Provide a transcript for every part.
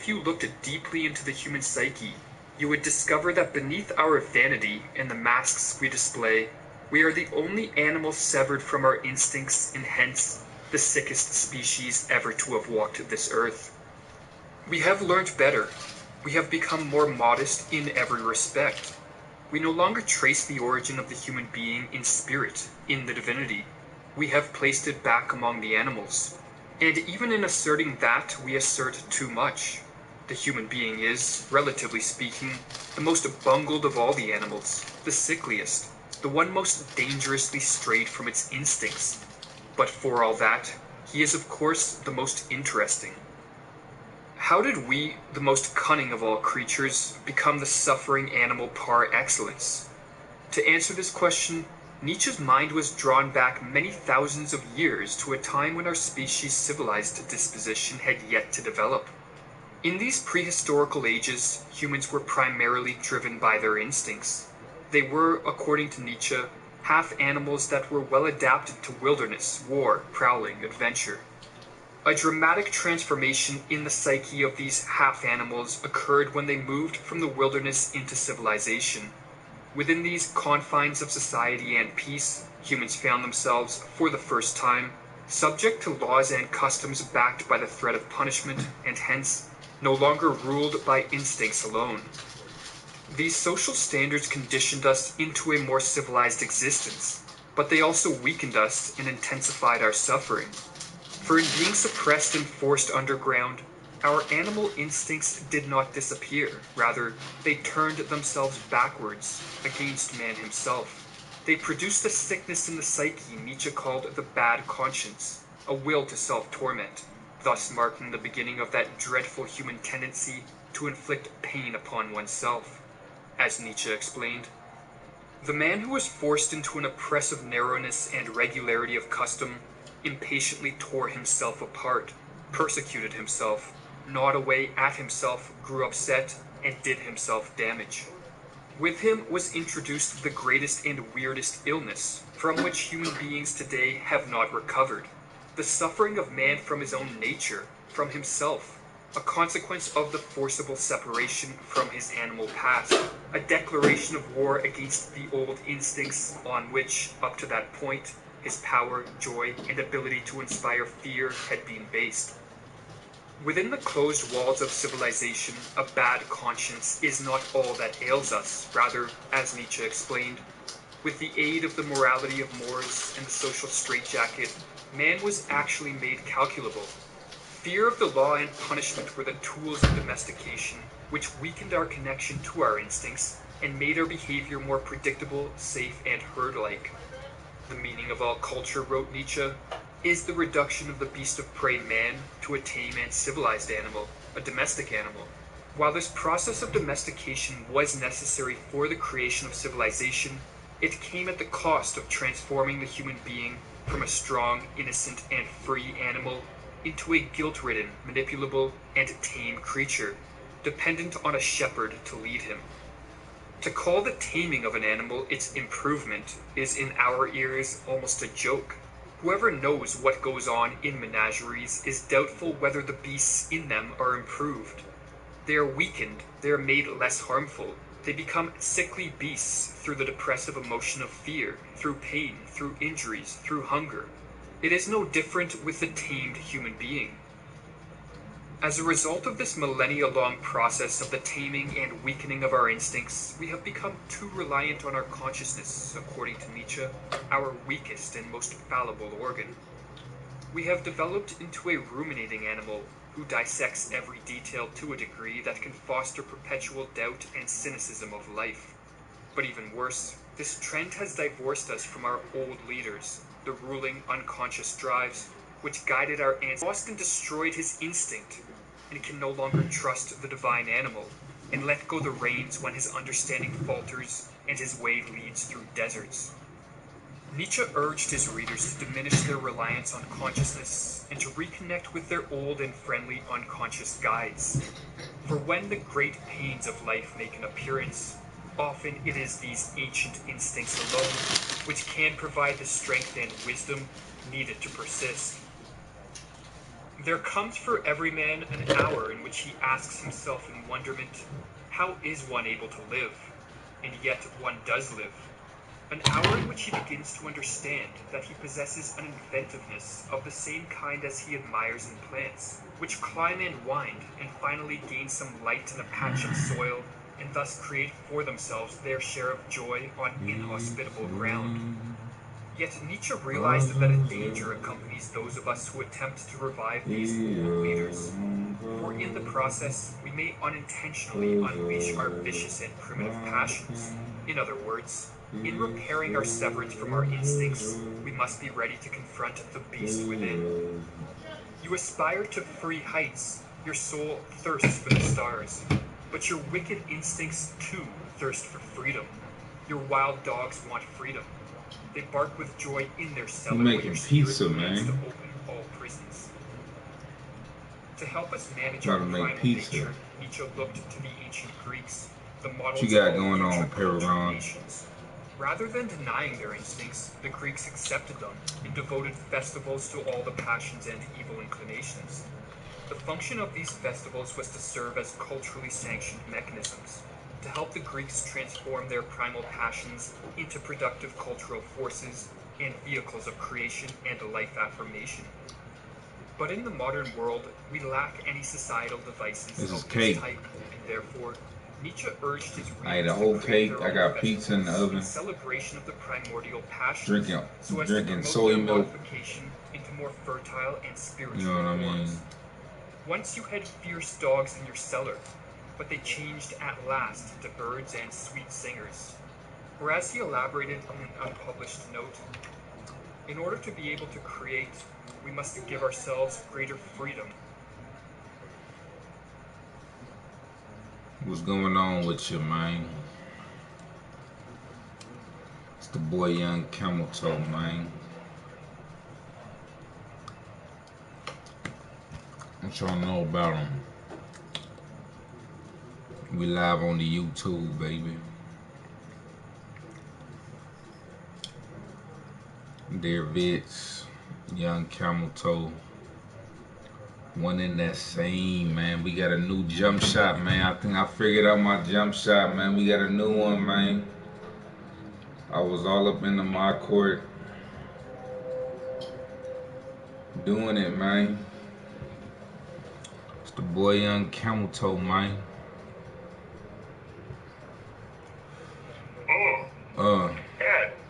If you looked deeply into the human psyche, you would discover that beneath our vanity and the masks we display, we are the only animal severed from our instincts and hence the sickest species ever to have walked this earth. We have learned better. We have become more modest in every respect. We no longer trace the origin of the human being in spirit, in the divinity. We have placed it back among the animals. And even in asserting that, we assert too much. The human being is, relatively speaking, the most bungled of all the animals, the sickliest, the one most dangerously strayed from its instincts. But for all that, he is of course the most interesting. How did we, the most cunning of all creatures, become the suffering animal par excellence? To answer this question, Nietzsche's mind was drawn back many thousands of years to a time when our species' civilized disposition had yet to develop. In these prehistorical ages, humans were primarily driven by their instincts. They were, according to Nietzsche, half animals that were well adapted to wilderness, war, prowling, adventure. A dramatic transformation in the psyche of these half animals occurred when they moved from the wilderness into civilization. Within these confines of society and peace, humans found themselves, for the first time, subject to laws and customs backed by the threat of punishment, and hence, no longer ruled by instincts alone. These social standards conditioned us into a more civilized existence, but they also weakened us and intensified our suffering. For in being suppressed and forced underground, our animal instincts did not disappear. Rather, they turned themselves backwards against man himself. They produced a sickness in the psyche Nietzsche called the bad conscience, a will to self-torment, thus marking the beginning of that dreadful human tendency to inflict pain upon oneself. As Nietzsche explained, the man who was forced into an oppressive narrowness and regularity of custom impatiently tore himself apart, persecuted himself, gnawed away at himself, grew upset, and did himself damage. With him was introduced the greatest and weirdest illness, from which human beings today have not recovered. The suffering of man from his own nature, from himself, a consequence of the forcible separation from his animal past, a declaration of war against the old instincts on which, up to that point, his power, joy, and ability to inspire fear had been based. Within the closed walls of civilization, a bad conscience is not all that ails us. Rather, as Nietzsche explained, with the aid of the morality of mores and the social straitjacket, man was actually made calculable. Fear of the law and punishment were the tools of domestication, which weakened our connection to our instincts and made our behavior more predictable, safe, and herd-like. The meaning of all culture, wrote Nietzsche, is the reduction of the beast of prey man to a tame and civilized animal, a domestic animal. While this process of domestication was necessary for the creation of civilization, it came at the cost of transforming the human being from a strong, innocent, and free animal into a guilt-ridden, manipulable, and tame creature, dependent on a shepherd to lead him. To call the taming of an animal its improvement is in our ears almost a joke. Whoever knows what goes on in menageries is doubtful whether the beasts in them are improved. They are weakened, they are made less harmful. They become sickly beasts through the depressive emotion of fear, through pain, through injuries, through hunger. It is no different with the tamed human being. As a result of this millennia-long process of the taming and weakening of our instincts, we have become too reliant on our consciousness, according to Nietzsche, our weakest and most fallible organ. We have developed into a ruminating animal who dissects every detail to a degree that can foster perpetual doubt and cynicism of life. But even worse, this trend has divorced us from our old leaders, the ruling unconscious drives, which guided our ancestors, lost and destroyed his instinct, and can no longer trust the divine animal, and let go the reins when his understanding falters and his way leads through deserts. Nietzsche urged his readers to diminish their reliance on consciousness and to reconnect with their old and friendly unconscious guides. For when the great pains of life make an appearance, often it is these ancient instincts alone which can provide the strength and wisdom needed to persist. There comes for every man an hour in which he asks himself in wonderment, how is one able to live? And yet one does live. An hour in which he begins to understand that he possesses an inventiveness of the same kind as he admires in plants, which climb and wind, and finally gain some light in a patch of soil, and thus create for themselves their share of joy on inhospitable ground. Yet Nietzsche realized that a danger accompanies those of us who attempt to revive these old leaders, for in the process we may unintentionally unleash our vicious and primitive passions. In other words, in repairing our severance from our instincts, we must be ready to confront the beast within. You aspire to free heights, your soul thirsts for the stars, but your wicked instincts too thirst for freedom. Your wild dogs want freedom. They bark with joy in their cellar where your spirit remains to open all prisons. To help us manage our primal nature, Nietzsche looked to the ancient Greeks, the models of all future nations. Rather than denying their instincts, the Greeks accepted them and devoted festivals to all the passions and evil inclinations. The function of these festivals was to serve as culturally sanctioned mechanisms, to help the Greeks transform their primal passions into productive cultural forces and vehicles of creation and life affirmation. But in the modern world, we lack any societal devices of this type, and therefore, Nietzsche urged his readers to create their own festivals in celebration of the primordial passions, so as to promote their modification into more fertile and spiritual forms. Once you had fierce dogs in your cellar, but they changed at last into birds and sweet singers. Or as he elaborated in an unpublished note, in order to be able to create, we must give ourselves greater freedom. What's going on with you, man? It's the boy Young Camel Toe, man. What y'all know about him? We live on the YouTube, baby. DRIBBLE, Young Camel Toe. One in that same, man. We got a new jump shot, man. I think I figured out my jump shot, man. We got a new one, man. I was all up in the my court doing it, man. It's the boy Young Camel Toe, man. God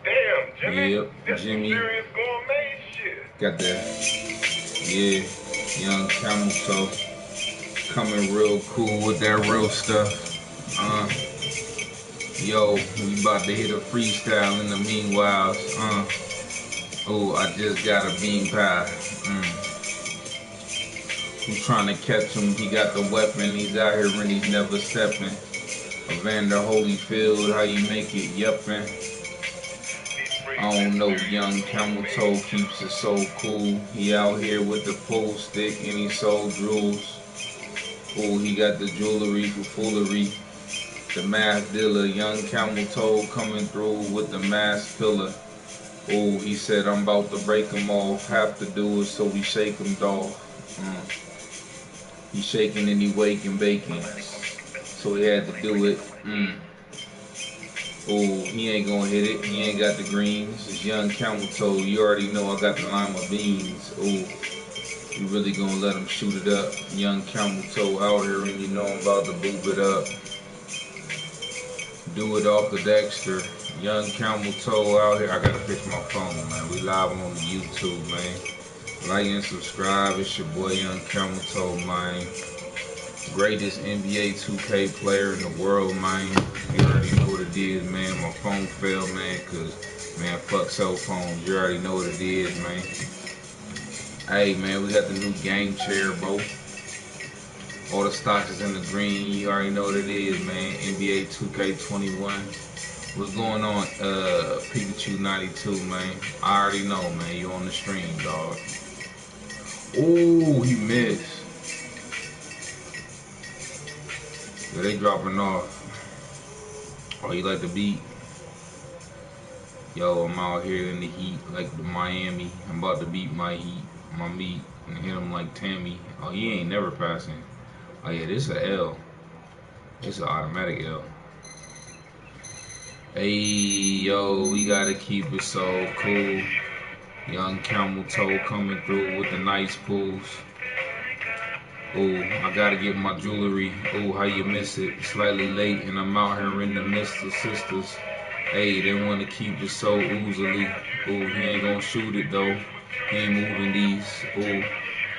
damn, Jimmy. Yep, this Jimmy. Serious gourmet shit. Got that. Yeah, Young Camel Toe. Coming real cool with that real stuff. Yo, we about to hit a freestyle in the meanwhile. Oh, I just got a bean pie. I'm trying to catch him. He got the weapon. He's out here and he's never stepping. Evander Holyfield, how you make it yuppin'. I don't know, Young Camel Toe keeps it so cool. He out here with the pool stick and he sold jewels. Oh, he got the jewelry for foolery. The mask dealer, Young Camel Toe coming through with the mask pillar. Oh, he said I'm about to break him off. Have to do it so we shake him off. He shaking and he waking baking. So he had to do it. Oh, he ain't gonna hit it. He ain't got the greens. It's Young Camel Toe. You already know I got the lima beans. Oh, you really gonna let him shoot it up. Young Camel Toe out here and you know I'm about to boop it up. Do it off the Dexter. Young Camel Toe out here. I gotta fix my phone, man. We live on the YouTube, man. Like and subscribe. It's your boy Young Camel Toe, man. Greatest NBA 2K player in the world, man. You already know what it is, man. My phone fell, man, cause man, fuck cell phones. You already know what it is, man. Hey, man, we got the new game chair, bro. All the stocks is in the green. You already know what it is, man. NBA 2K21. What's going on, Pikachu 92, man? I already know, man. You on the stream, dog. Ooh, he missed. Yeah, they dropping off. Oh, you like the beat? Yo, I'm out here in the heat, like the Miami. I'm about to beat my heat, my meat. and hit him like Tammy. Oh, he ain't never passing. Oh yeah, this is a L. This is an automatic L. Hey, yo, we gotta keep it so cool. Young camel toe coming through with the nice pulls. Ooh, I gotta get my jewelry. Ooh, how you miss it? Slightly late and I'm out here in the midst of sisters. Hey, they wanna keep it so oozily. Ooh, he ain't gonna shoot it though. He ain't moving these. Ooh,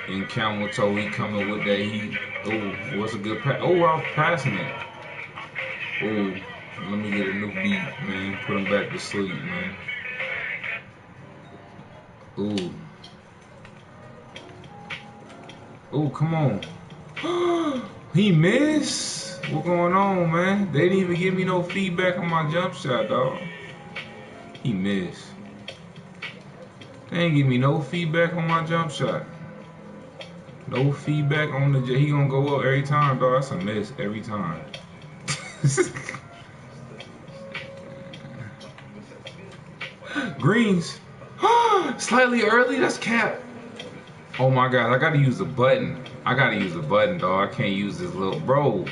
in camel toe, he coming with that heat. Ooh, what's a good pass? Oh, I was passing it. Ooh, let me get a new beat, man. Put him back to sleep, man. Ooh. Ooh, come on. He missed? What going on, man? They didn't even give me no feedback on my jump shot, dog. He missed. They ain't give me no feedback on my jump shot. No feedback on the he gonna go up every time, dog. That's a miss every time. Greens. Slightly early, that's cap. Oh my god, I gotta use the button. I gotta use the button, dog. I can't use this little bro.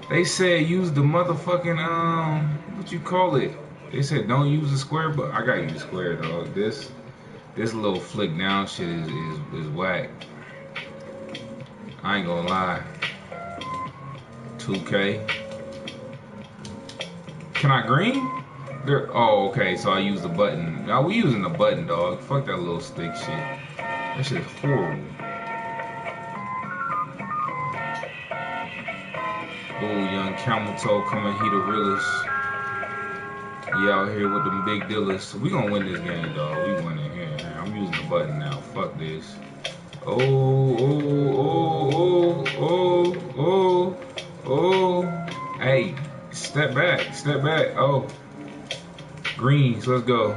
They said use the motherfucking what you call it? They said don't use the square, but I gotta use the square, dog. This little flick down shit is whack. I ain't gonna lie. 2K. Can I green? There. Oh, okay. So I use the button. Now we using the button, dog. Fuck that little stick shit. That shit's horrible. Oh, young camel toe coming, he the realest. He out here with them big dealers. We gonna win this game, dog. We winning here. I'm using the button now. Fuck this. Oh. Hey, step back. Oh. Greens, let's go.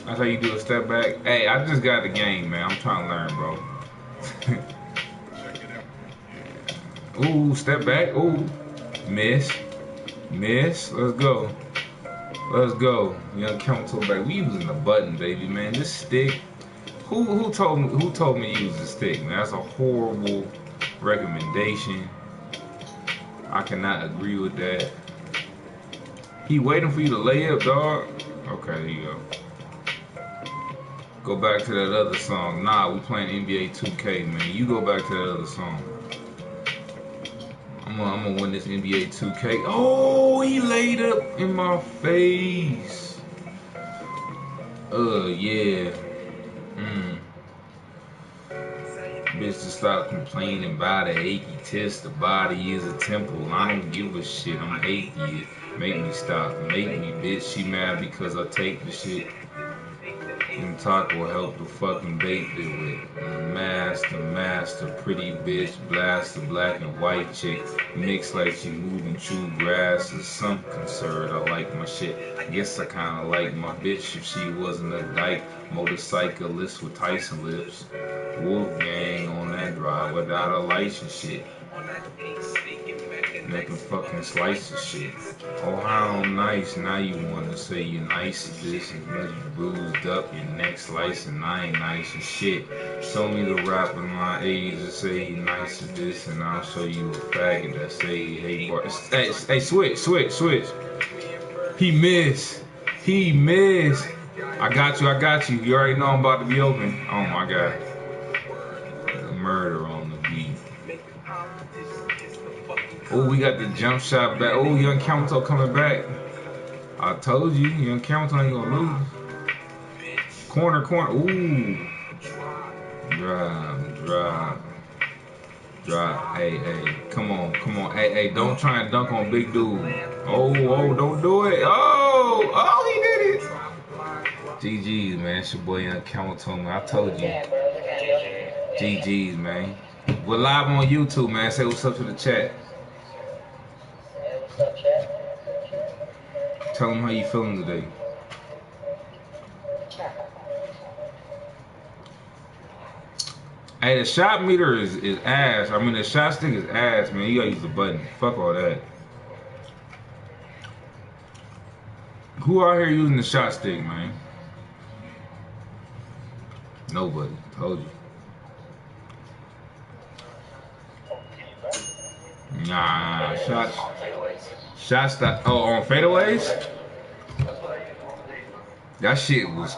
That's how you do a step back. Hey, I just got the game, man. I'm trying to learn, bro. Ooh, step back. Ooh. Miss. Let's go. Young count back. We using the button, baby, man. This stick. Who told me to use the stick, man? That's a horrible recommendation. I cannot agree with that. He waiting for you to lay up, dog. Okay, there you go. Go back to that other song. Nah, we playing NBA 2K, man. You go back to that other song. I'm gonna win this NBA 2K. Oh, he laid up in my face. Yeah. Bitch, to stop complaining about the achy test. The body is a temple. I don't give a shit. I'm atheist. Make me stop. Make me, bitch. She mad because I take the shit. And talk will help the fucking bait it with. Master, pretty bitch, blast the black and white chick. Mix like she moving true grass is some concern. I like my shit. I guess I kinda like my bitch if she wasn't a dyke. Motorcyclist with Tyson lips. Wolf gang on that drive without a license shit. Making fucking slice of shit. Oh, how nice. Now you wanna say you nice as this and you bruised up your neck slice and I ain't nice as shit. Show me the rap in my age and say he nice as this and I'll show you a faggot that say he hate bars. Hey, switch. He missed. I got you. You already know I'm about to be open. Oh my god. Murder on the beat. Oh, we got the jump shot back. Oh, young Camelto coming back. I told you, young Camelto ain't gonna lose. Corner. Ooh. Drop. Hey. Come on. Hey, don't try and dunk on big dude. Oh, don't do it. Oh, he did it. GG's, man. It's your boy, young Camelto, man. I told you. GG's, man. We're live on YouTube, man. Say what's up to the chat. Tell them how you feeling today. Hey, the shot meter is ass. I mean, the shot stick is ass, man. You gotta use the button. Fuck all that. Who out here using the shot stick, man? Nobody. Told you. Nah, shots that. Oh, on fadeaways. That shit was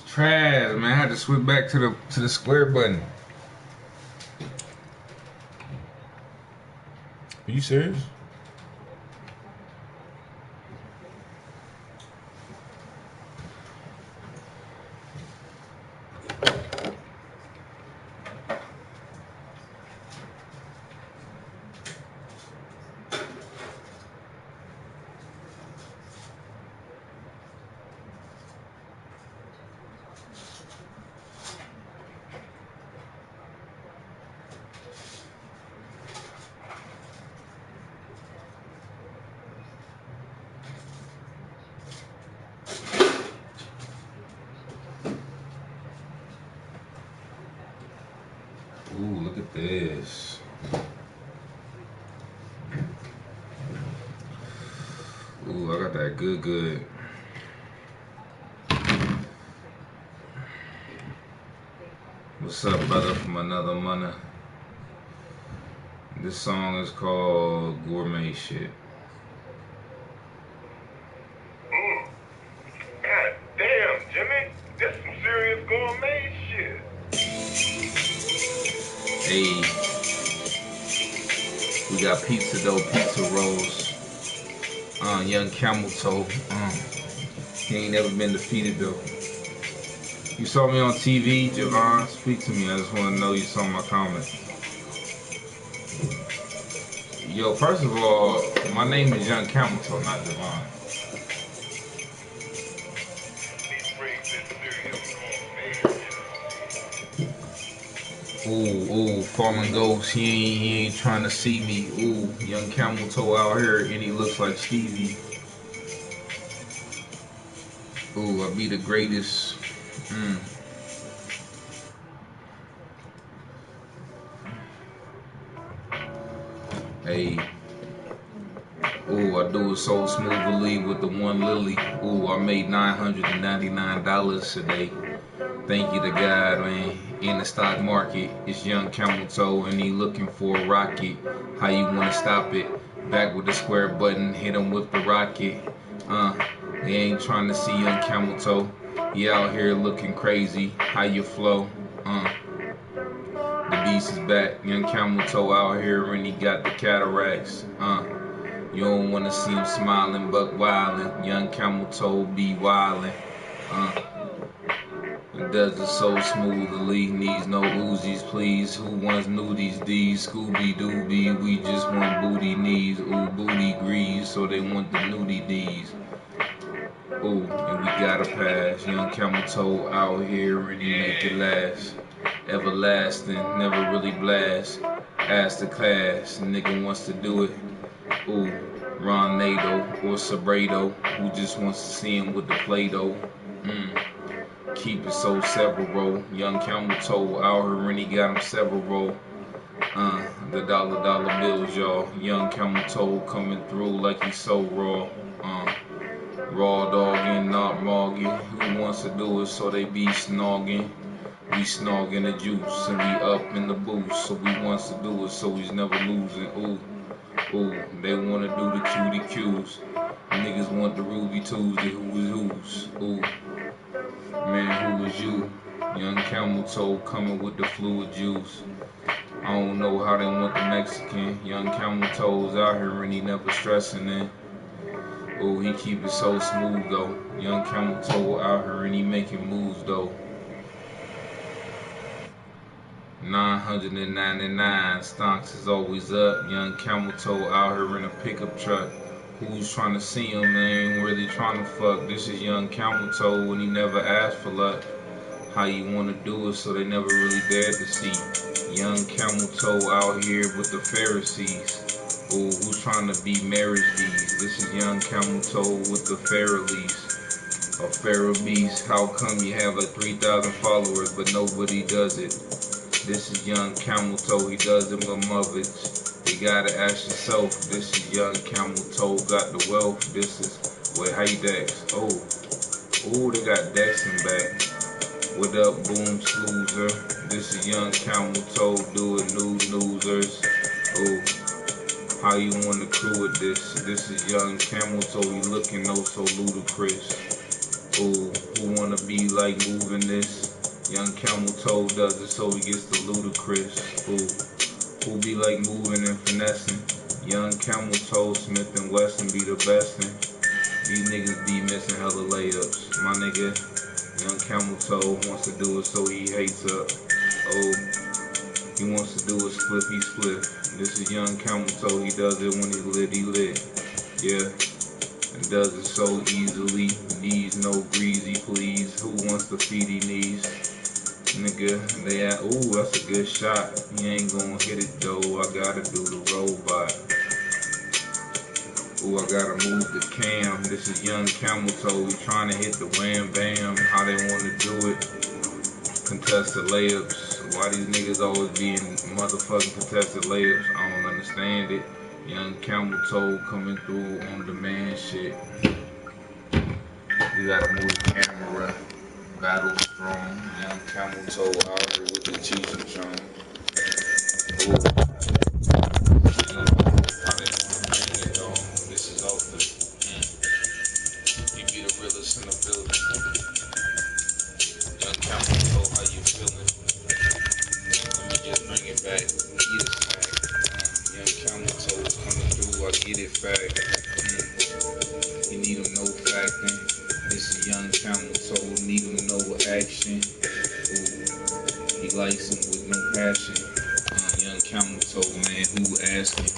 trash, man. I had to switch back to the square button. Are you serious? Ooh, look at this. Ooh, I got that good. What's up, brother, from another mother? This song is called Gourmet Shit. God damn, Jimmy. This some serious gourmet shit. Hey, we got pizza dough, pizza rolls. Young camel toe. He ain't never been defeated though. You saw me on TV, Javon. Speak to me. I just want to know you saw my comments. Yo, first of all, my name is Young Camel Toe, not Javon. Ooh, fallen ghost, he ain't trying to see me. Ooh, young camel toe out here and he looks like Stevie. Ooh, I be the greatest. Hey. Ooh, I do it so smoothly with the one lily. Ooh, I made $999 today. Thank you to God, man. In the stock market, it's young camel toe and he looking for a rocket. How you wanna stop it? Back with the square button, hit him with the rocket. They ain't trying to see young camel toe. He out here looking crazy. How you flow? The beast is back. Young camel toe out here and he got the cataracts. You don't wanna see him smiling but wildin'. Young camel toe be wildin'. It does it so smoothly, needs no Uzis, please. Who wants nudies? These Scooby Dooby, we just want booty knees. Ooh, booty grease, so they want the nudie D's. Ooh, and we gotta pass. Young camel toe out here and he make it last. Everlasting, never really blast. Ask the class, nigga wants to do it. Ooh, Ron Nato or Sabredo, who just wants to see him with the Play-Doh. Keep it so several. Young camel toe out here and he got him several. The dollar bills, y'all. Young camel toe coming through like he's so raw. Raw dogging, not mogging. Who wants to do it so they be snogging? We snogging the juice and we up in the boost. So we wants to do it so he's never losing. Ooh, they wanna do the cutie cues. Niggas want the Ruby Tuesday, who is who's? Ooh, man, who is you? Young camel toe coming with the fluid juice. I don't know how they want the Mexican. Young camel toes out here and he never stressing it. Ooh, he keep it so smooth though. Young camel toe out here and he making moves though. 999 stocks is always up. Young camel toe out here in a pickup truck. Who's trying to see him, man? Where they trying to fuck? This is young camel toe and he never asked for luck. How you wanna do it so they never really dared to see. Young camel toe out here with the Pharisees. Ooh, who's trying to be marriage these? This is young camel toe with the Pharisees. A Pharaoh beast. How come you have like 3,000 followers but nobody does it? This is young camel toe, he does it with mothers. You gotta ask yourself, this is young camel toe, got the wealth. This is, wait, how you Dex? Oh, they got Dexing back. What up, boom, sloozer? This is young camel toe, do it, new losers. Oh, how you wanna crew with this? This is young camel toe, he looking oh so ludicrous. Oh, who wanna be like moving this? Young camel toe does it so he gets the ludicrous. Who be like moving and finessing? Young camel toe, Smith and Wesson be the bestin'. These niggas be missing hella layups. My nigga, young camel toe wants to do it so he hates up. Oh, he wants to do a spliffy spliff. This is young camel toe, he does it when he lit. Yeah, and does it so easily. Needs no greasy, please. Who wants to feed he knees? Nigga, they at, ooh, that's a good shot. He ain't gonna hit it though, I gotta do the robot. Ooh, I gotta move the cam. This is young camel toe, we trying to hit the wham bam. How they wanna do it? Contested layups. Why these niggas always being motherfucking contested layups? I don't understand it. Young camel toe coming through on demand shit. We gotta move the camera. Battle strong. Young camel toe out here with the cheese and Sean. Ooh. This is off the. You be the realest in the building. Young camel toe, how you feeling? Let me just bring it back. Get it back. Young camel toe is coming through. I get it back. You need him no facting. This is young camel toe. Need him no action. Ooh. He likes him with no passion. Young camel toe, man. Who asking?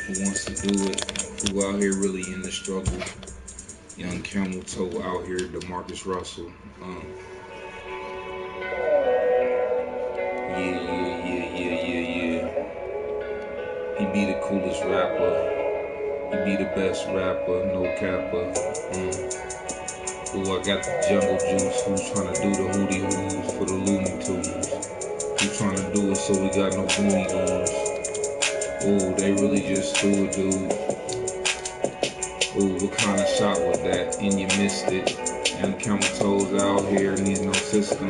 Who wants to do it? Who out here really in the struggle? Young camel toe out here. DeMarcus Russell. Yeah. He be the coolest rapper. He be the best rapper, no capper. Ooh, I got the jungle juice. Who's trying to do the hootie hoos for the Looney Tunes? Who trying to do it so we got no booty goons? Ooh, they really just threw it, dude. Ooh, what kind of shot was that? And you missed it. Young camel toes out here, needs no system.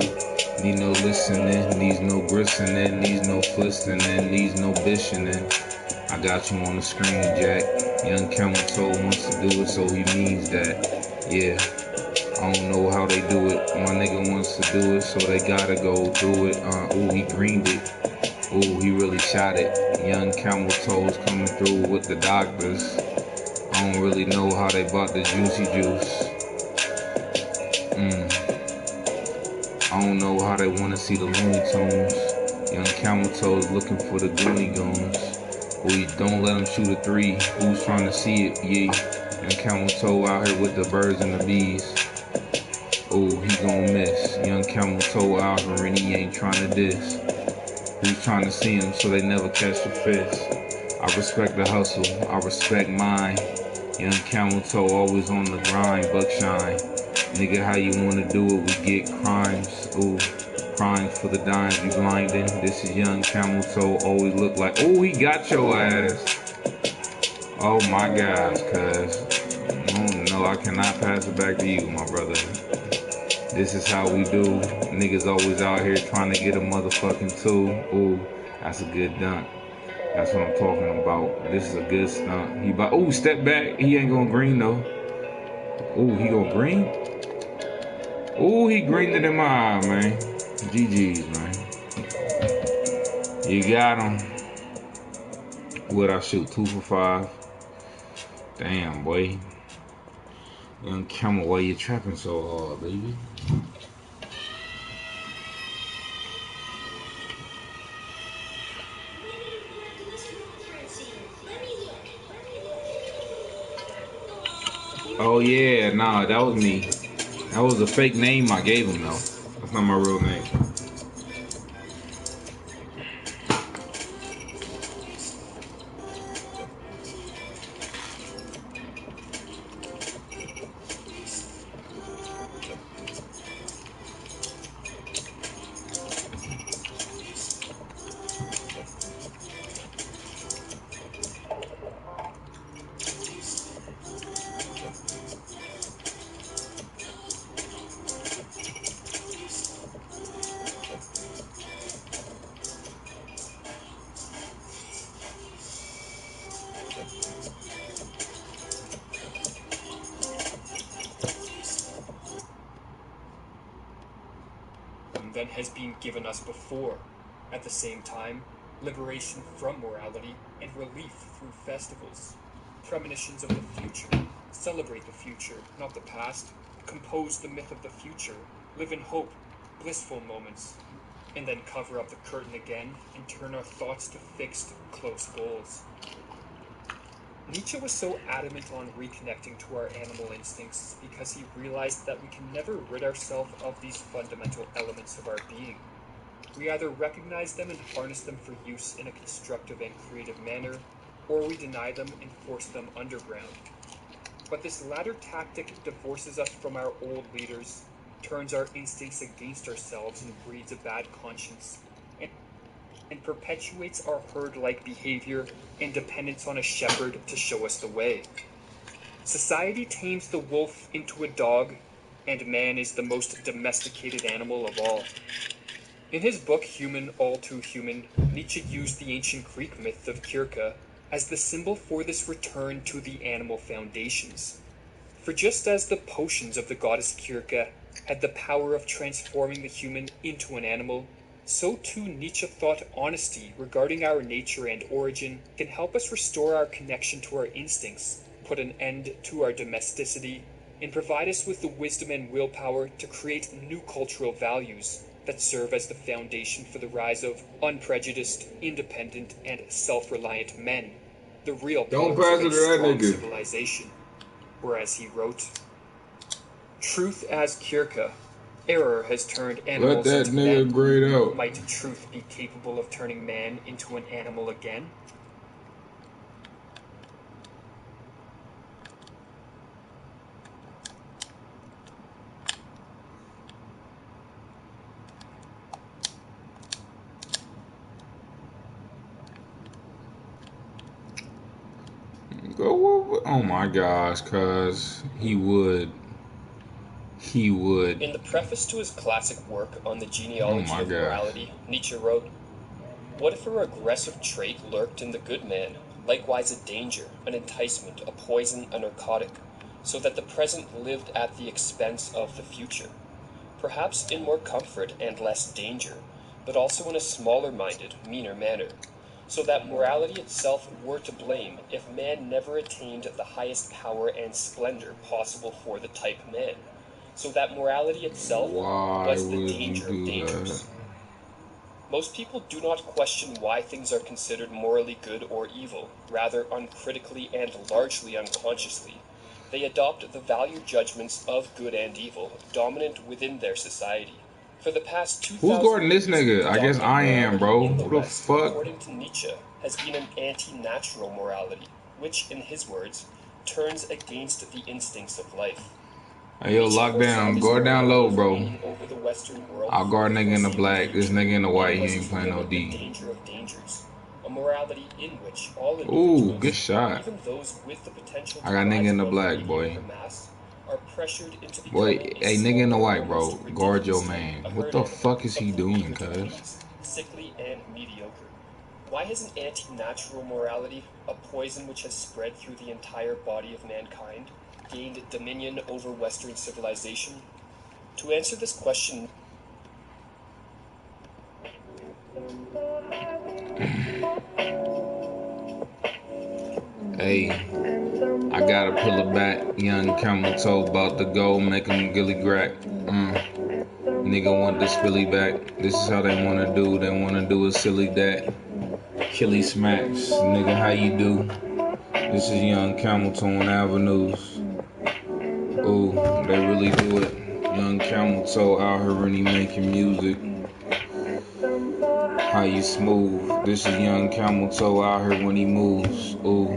Need no listening, needs no glistening, needs no flistening, needs no bishing. I got you on the screen, Jack. Young camel toe wants to do it, so he means that. Yeah, I don't know how they do it. My nigga wants to do it, so they gotta go through it. Ooh, he greened it. Ooh, he really shot it. Young camel toes coming through with the doctors. I don't really know how they bought the juicy juice. I don't know how they want to see the Looney Tunes. Young camel toes looking for the Goonie Goons. Ooh, don't let him shoot a three. Who's trying to see it? Yeah. Young camel toe out here with the birds and the bees. Ooh, he gon' miss. Young camel toe out here and he ain't trying to diss. Who's trying to see him so they never catch the fish? I respect the hustle. I respect mine. Young camel toe always on the grind, buckshine. Nigga, how you wanna do it? We get crimes. Ooh, crimes for the dimes, you blinding. This is young camel toe, always look like, ooh, he got your ass. Oh my gosh, cuz. Oh no, I cannot pass it back to you, my brother. This is how we do. Niggas always out here trying to get a motherfucking two. Ooh, that's a good dunk. That's what I'm talking about. This is a good stunt. He about, ooh, step back. He ain't gonna green though. Ooh, he gonna green? Ooh, he greened it in my eye, man. GG's, man. You got him. What I shoot? 2 for 5. Damn, boy. Young camel, why you trapping so hard, baby? Oh yeah, nah, that was me. That was a fake name I gave him though. That's not my real name. than has been given us before. At the same time, liberation from morality and relief through festivals. Premonitions of the future. Celebrate the future, not the past. Compose the myth of the future. Live in hope, blissful moments. And then cover up the curtain again and turn our thoughts to fixed, close goals. Nietzsche was so adamant on reconnecting to our animal instincts because he realized that we can never rid ourselves of these fundamental elements of our being. We either recognize them and harness them for use in a constructive and creative manner, or we deny them and force them underground. But this latter tactic divorces us from our old leaders, turns our instincts against ourselves and breeds a bad conscience, and perpetuates our herd-like behavior and dependence on a shepherd to show us the way. Society tames the wolf into a dog, and man is the most domesticated animal of all. In his book Human, All Too Human, Nietzsche used the ancient Greek myth of Kirka as the symbol for this return to the animal foundations. For just as the potions of the goddess Kirka had the power of transforming the human into an animal, so too Nietzsche thought honesty regarding our nature and origin can help us restore our connection to our instincts, put an end to our domesticity, and provide us with the wisdom and willpower to create new cultural values that serve as the foundation for the rise of unprejudiced, independent, and self-reliant men, the real Don't pillars pass of it a to that strong nigga. civilization. Whereas he wrote, "Truth as Kirka, error has turned Let animals that into nigga men. grade out. Might truth be capable of turning man into an animal again?" Go over. Oh my gosh, cuz he would. In the preface to his classic work on the genealogy Oh my of gosh. morality, Nietzsche wrote, "What if a regressive trait lurked in the good man, likewise a danger, an enticement, a poison, a narcotic, so that the present lived at the expense of the future? Perhaps in more comfort and less danger, but also in a smaller-minded, meaner manner, so that morality itself were to blame if man never attained the highest power and splendor possible for the type man, so that morality itself Why was the would you danger of do dangers." that? Most people do not question why things are considered morally good or evil. Rather, uncritically and largely unconsciously, they adopt the value judgments of good and evil dominant within their society. For the past 2,000 Who's guarding this years, nigga? the I guess dominant I am, morality bro. in the Who the West, fuck? according to Nietzsche, has been an anti-natural morality, which, in his words, turns against the instincts of life. Hey, yo, lock down. Guard down low, bro. Over the Western world I'll guard nigga in the black. This nigga in the white, he ain't playing no the D. danger of dangers, a morality in which all Ooh, individuals, good shot. even those with the potential to I got nigga rise in the above black, the boy. mediocre mass, are pressured into Boy, becoming hey, a nigga in the small, white, bro. almost Guard your ridiculous man. type, a What herd the animal, fuck is he complete doing, with cuz? disease, sickly and mediocre. Why has an anti-natural morality, a poison which has spread through the entire body of mankind, gained dominion over Western civilization? To answer this question, Hey, I gotta pull it back. Young camel toe about to go, make him gilly grack. Nigga want this Philly back. This is how they wanna do. They wanna do a silly that. Killy smacks. Nigga, how you do? This is Young Camel Toe on Avenues. Ooh, they really do it. Young Camel Toe out here really making music. How you smooth? This is Young Camel Toe out here when he moves. Ooh,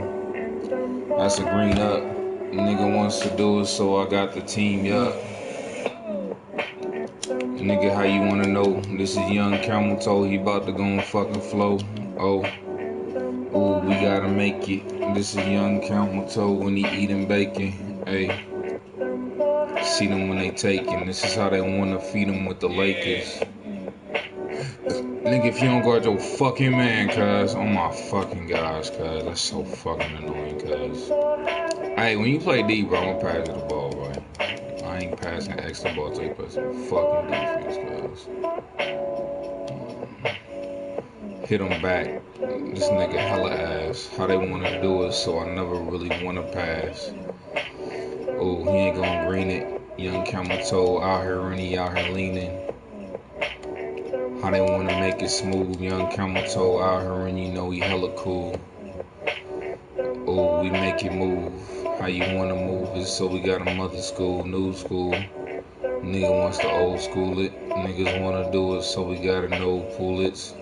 that's a green up. Nigga wants to do it, so I got the team up. Nigga, how you wanna know? This is Young Camel Toe, he about to go and fucking flow. Oh, ooh, we gotta make it. This is Young Camel Toe when he eating bacon. Hey, see them when they taking. This is how they wanna feed them with the Lakers. Nigga, if you don't guard your fucking man, cuz. Oh my fucking gosh, cuz. That's so fucking annoying, cuz. Hey, when you play D, bro, I'm passing the ball, right? I ain't passing X the ball to you, but some fucking defense, cuz. Hit him back. This nigga hella ass. How they wanna do it, so I never really wanna pass. Oh, he ain't gonna green it. Young camel toe out here and he out here leaning. How they wanna make it smooth. Young camel toe out here and you know he hella cool. Oh, we make it move. How you wanna move it, so we got a mother school, new school. Nigga wants to old school it. Niggas wanna do it, so we gotta know pullets.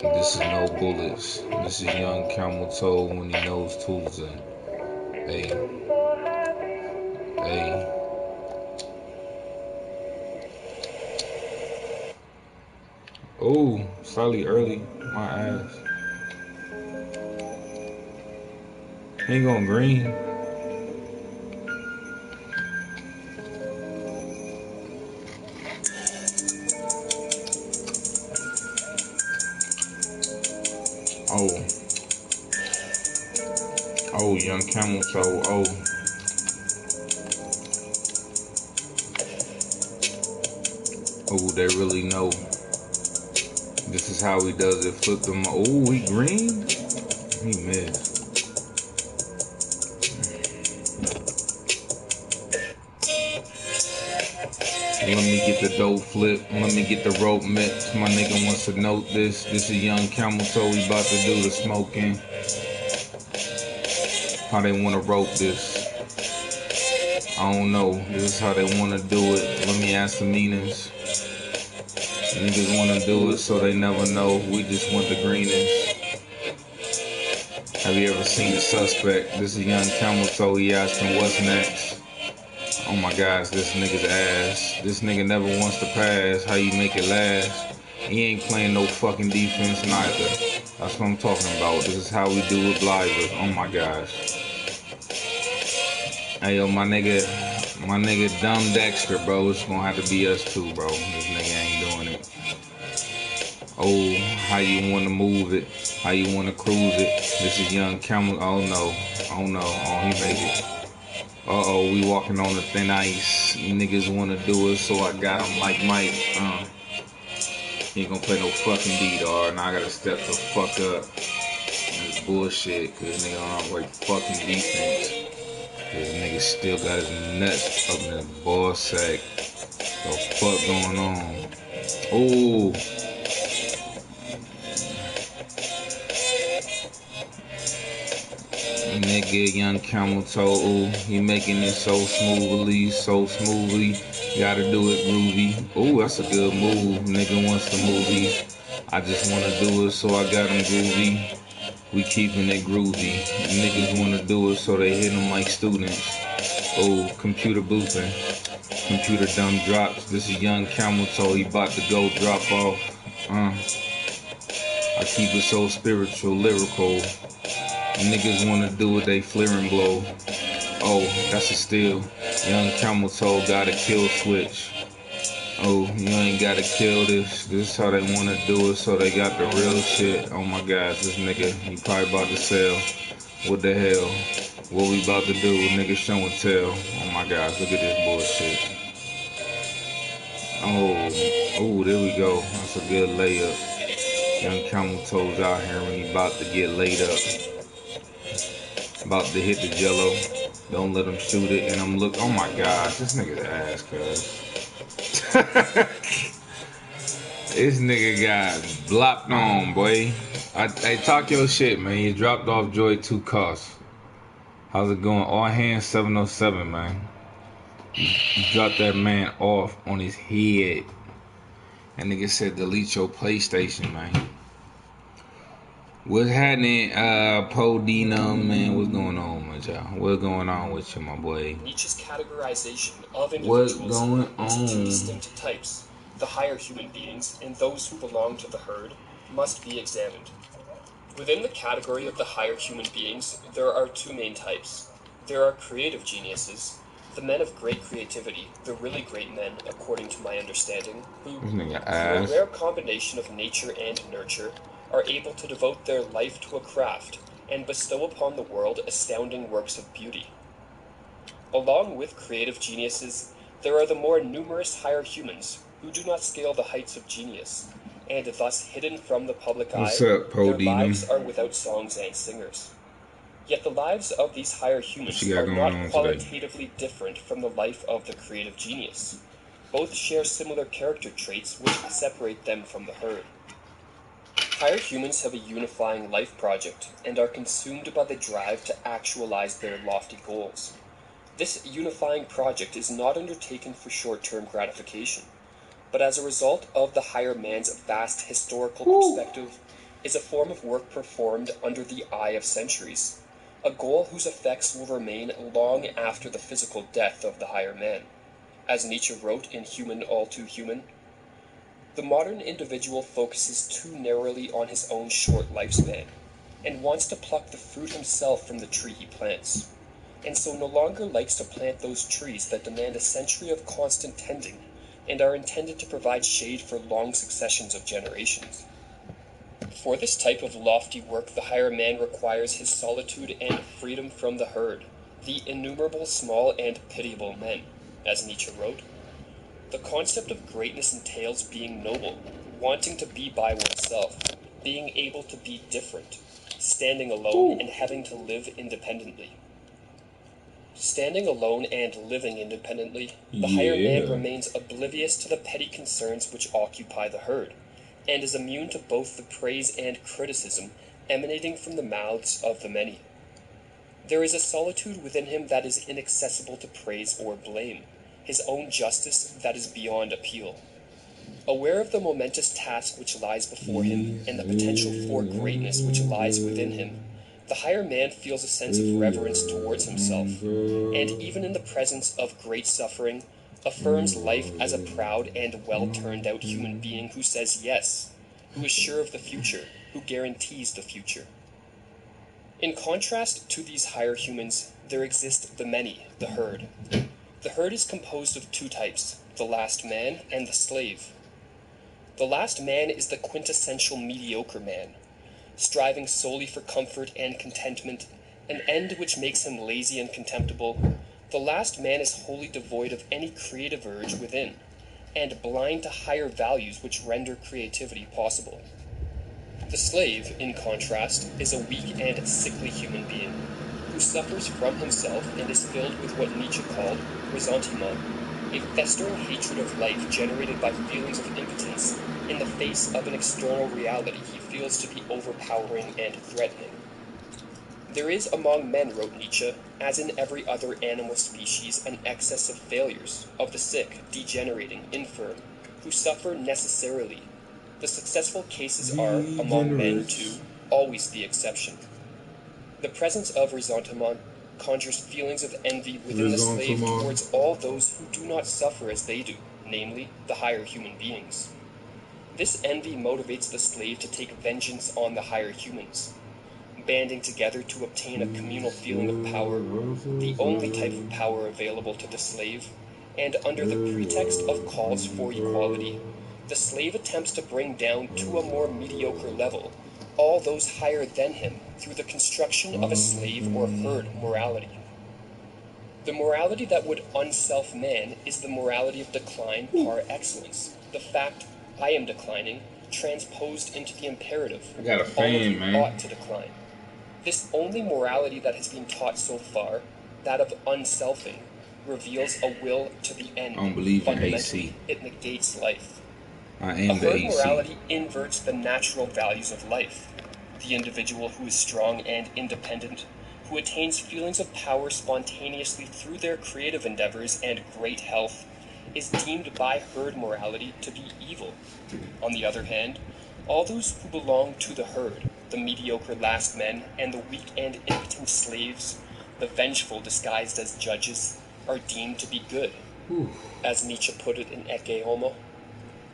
This is no bullets. This is young camel toe when he knows tools in. Hey. Hey. Oh, slightly early. My ass. He ain't going green. Oh. Oh, young camel toe. Oh. Oh, they really know. This is how he does it. Flip them. Oh, he green? He missed. Let me get the dough flip. Let me get the rope mix. My nigga wants to note this. This is young camel toe. We about to do the smoking. How they want to rope this? I don't know. This is how they want to do it. Let me ask the meanings. Niggas want to do it, so they never know. We just want the greenest. Have you ever seen The Suspect? This is young camel toe. He asking what's next. Oh my gosh, this nigga's ass. This nigga never wants to pass. How you make it last? He ain't playing no fucking defense neither. That's what I'm talking about. This is how we do it blivers. Oh my gosh. Hey yo, my nigga Dumb Dexter, bro. It's gonna have to be us too, bro. This nigga ain't doing it. Oh, how you wanna move it? How you wanna cruise it? This is young camel. Oh no. Oh no. Oh, he made it. Uh-oh, we walking on the thin ice. Niggas wanna do it, so I got him like Mike. He ain't gonna play no fucking D, dog. Now I gotta step the fuck up. This bullshit, cause nigga don't play fucking defense. This nigga still got his nuts up in his ball sack. The fuck going on? Oh. Nigga, young camel toe, ooh, he making it so smoothly. Gotta do it groovy. Ooh, that's a good move. Nigga wants the movie. I just wanna do it, so I got him groovy. We keeping it groovy. Niggas wanna do it, so they hit them like students. Ooh, computer booping. Computer dumb drops. This is young camel toe, he about to go drop off. I keep it so spiritual, lyrical. Niggas wanna do it, they flare and blow. Oh, that's a steal. Young camel toe got a kill switch. Oh, you ain't gotta kill this. This is how they wanna do it, so they got the real shit. Oh my gosh, this nigga, he probably about to sell. What the hell? What we about to do? Nigga show and tell. Oh my gosh, look at this bullshit. Oh, there we go. That's a good layup. Young camel toes out here when he about to get laid up. About to hit the jello. Don't let him shoot it. And I'm oh my gosh, this nigga's ass, cuz. This nigga got blocked on, boy. Hey, talk your shit, man. You dropped off Joy 2 costs. How's it going? All hands 707, man. You dropped that man off on his head. That nigga said delete your PlayStation, man. What's happening, Podinum, man? What's going on with y'all? What's going on with you, my boy? Nietzsche's categorization of individuals into two distinct types, the higher human beings and those who belong to the herd, must be examined. Within the category of the higher human beings, there are two main types. There are creative geniuses, The men of great creativity, the really great men, according to my understanding, who, This nigga through a ass. rare combination of nature and nurture, are able to devote their life to a craft and bestow upon the world astounding works of beauty. Along with creative geniuses, there are the more numerous higher humans who do not scale the heights of genius, and thus hidden from the public What's eye, up, their Podinum? lives are without songs and singers. Yet the lives of these higher humans What you got are going not on today? qualitatively different from the life of the creative genius. Both share similar character traits which separate them from the herd. Higher humans have a unifying life project and are consumed by the drive to actualize their lofty goals. This unifying project is not undertaken for short-term gratification, but as a result of the higher man's vast historical perspective, is a form of work performed under the eye of centuries, a goal whose effects will remain long after the physical death of the higher man. As Nietzsche wrote in Human All Too Human, the modern individual focuses too narrowly on his own short lifespan, and wants to pluck the fruit himself from the tree he plants, and so no longer likes to plant those trees that demand a century of constant tending and are intended to provide shade for long successions of generations. For this type of lofty work, the higher man requires his solitude and freedom from the herd, the innumerable small and pitiable men. As Nietzsche wrote, the concept of greatness entails being noble, wanting to be by oneself, being able to be different, standing alone and having to live independently. Standing alone and living independently, the higher man remains oblivious to the petty concerns which occupy the herd, and is immune to both the praise and criticism emanating from the mouths of the many. There is a solitude within him that is inaccessible to praise or blame, his own justice that is beyond appeal. Aware of the momentous task which lies before him and the potential for greatness which lies within him, the higher man feels a sense of reverence towards himself, and even in the presence of great suffering, affirms life as a proud and well-turned-out human being who says yes, who is sure of the future, who guarantees the future. In contrast to these higher humans, there exist the many, the herd. The herd is composed of two types, the last man and the slave. The last man is the quintessential mediocre man, striving solely for comfort and contentment, an end which makes him lazy and contemptible. The last man is wholly devoid of any creative urge within, and blind to higher values which render creativity possible. The slave, in contrast, is a weak and sickly human being, who suffers from himself and is filled with what Nietzsche called ressentiment, a festering hatred of life generated by feelings of impotence in the face of an external reality he feels to be overpowering and threatening. There is among men, wrote Nietzsche, as in every other animal species, an excess of failures, of the sick, degenerating, infirm, who suffer necessarily. The successful cases are, among men too, always the exception. The presence of ressentiment conjures feelings of envy within the slave towards all those who do not suffer as they do, namely, the higher human beings. This envy motivates the slave to take vengeance on the higher humans, banding together to obtain a communal feeling of power, the only type of power available to the slave, and under the pretext of calls for equality, the slave attempts to bring down to a more mediocre level all those higher than him through the construction of a slave or herd morality. The morality that would unself man is the morality of decline par excellence, the fact I am declining transposed into the imperative I got a all of fan, you man. ought to decline. This only morality that has been taught so far, that of unselfing, reveals a will to the end. I don't believe in Fundamentally, AC. it negates life. I A am the herd AC. morality inverts the natural values of life. The individual who is strong and independent, who attains feelings of power spontaneously through their creative endeavors and great health, is deemed by herd morality to be evil. On the other hand, all those who belong to the herd, the mediocre last men and the weak and impotent slaves, the vengeful disguised as judges, are deemed to be good, as Nietzsche put it in Ecce Homo.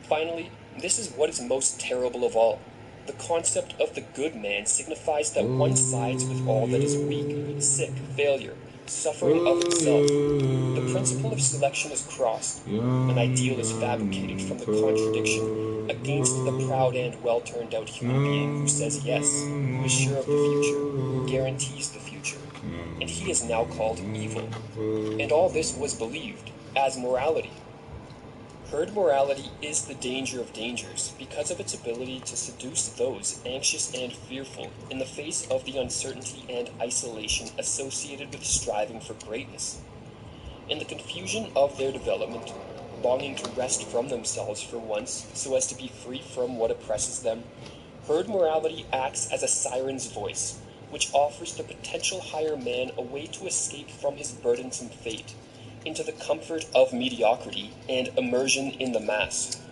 Finally, this is what is most terrible of all. The concept of the good man signifies that one sides with all that is weak, sick, failure, suffering of itself. The principle of selection is crossed. An ideal is fabricated from the contradiction against the proud and well-turned-out human being who says yes, who is sure of the future, who guarantees the future. And he is now called evil. And all this was believed as morality. Herd morality is the danger of dangers because of its ability to seduce those anxious and fearful in the face of the uncertainty and isolation associated with striving for greatness. In the confusion of their development, longing to wrest from themselves for once so as to be free from what oppresses them, herd morality acts as a siren's voice, which offers the potential higher man a way to escape from his burdensome fate, into the comfort of mediocrity and immersion in the mass.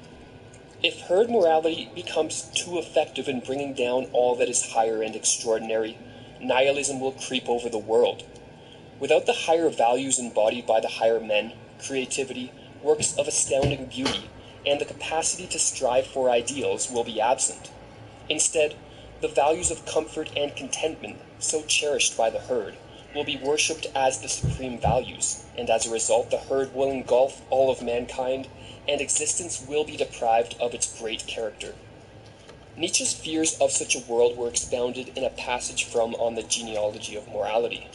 If herd morality becomes too effective in bringing down all that is higher and extraordinary, nihilism will creep over the world. Without the higher values embodied by the higher men, creativity, works of astounding beauty, and the capacity to strive for ideals will be absent. Instead, the values of comfort and contentment, so cherished by the herd, will be worshipped as the supreme values, and as a result the herd will engulf all of mankind, and existence will be deprived of its great character. Nietzsche's fears of such a world were expounded in a passage from On the Genealogy of Morality.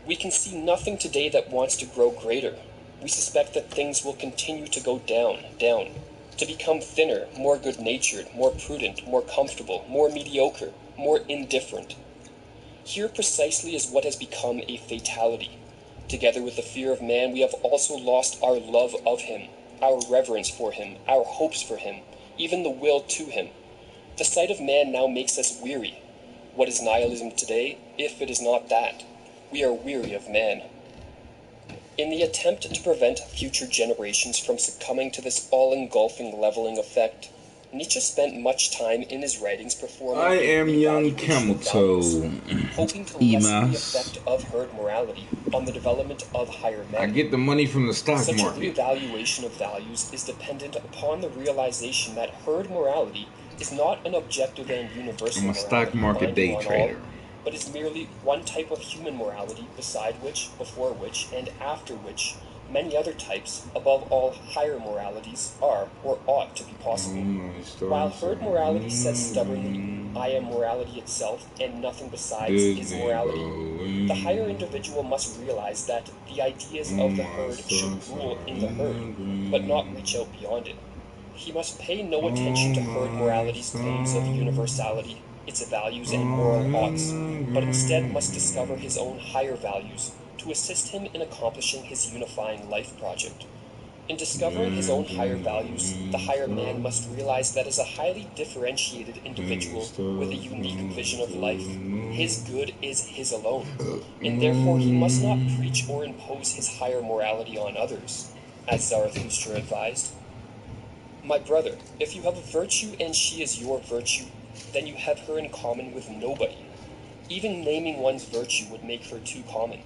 We can see nothing today that wants to grow greater. We suspect that things will continue to go down, to become thinner, more good-natured, more prudent, more comfortable, more mediocre, more indifferent. Here precisely is what has become a fatality. Together with the fear of man, we have also lost our love of him, our reverence for him, our hopes for him, even the will to him. The sight of man now makes us weary. What is nihilism today, if it is not that? We are weary of man. In the attempt to prevent future generations from succumbing to this all-engulfing leveling effect, Nietzsche spent much time in his writings performing I am young camel toe. hoping to lessen the effect of herd morality on the development of higher men. I get the money from the stock Such market. a reevaluation of values is dependent upon the realization that herd morality is not an objective and universal I'm a stock market binding day on trader. all, but is merely one type of human morality beside which, before which, and after which many other types, above all higher moralities, are or ought to be possible. While herd morality says stubbornly, I am morality itself and nothing besides is morality, the higher individual must realize that the ideas of the herd should rule in the herd, but not reach out beyond it. He must pay no attention to herd morality's claims of universality, its values and moral oughts, but instead must discover his own higher values to assist him in accomplishing his unifying life project. In discovering his own higher values, the higher man must realize that as a highly differentiated individual with a unique vision of life, his good is his alone, and therefore he must not preach or impose his higher morality on others, as Zarathustra advised. My brother, if you have a virtue and she is your virtue, then you have her in common with nobody. Even naming one's virtue would make her too common.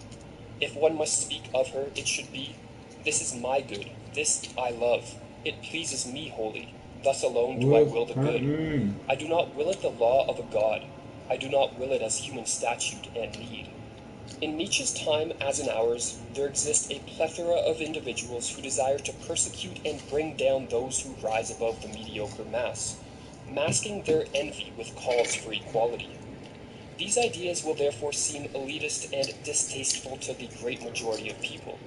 If one must speak of her, it should be, this is my good, this I love, it pleases me wholly, thus alone do I will the good. I do not will it the law of a god, I do not will it as human statute and need. In Nietzsche's time, as in ours, there exists a plethora of individuals who desire to persecute and bring down those who rise above the mediocre mass, masking their envy with calls for equality. These ideas will therefore seem elitist and distasteful to the great majority of people.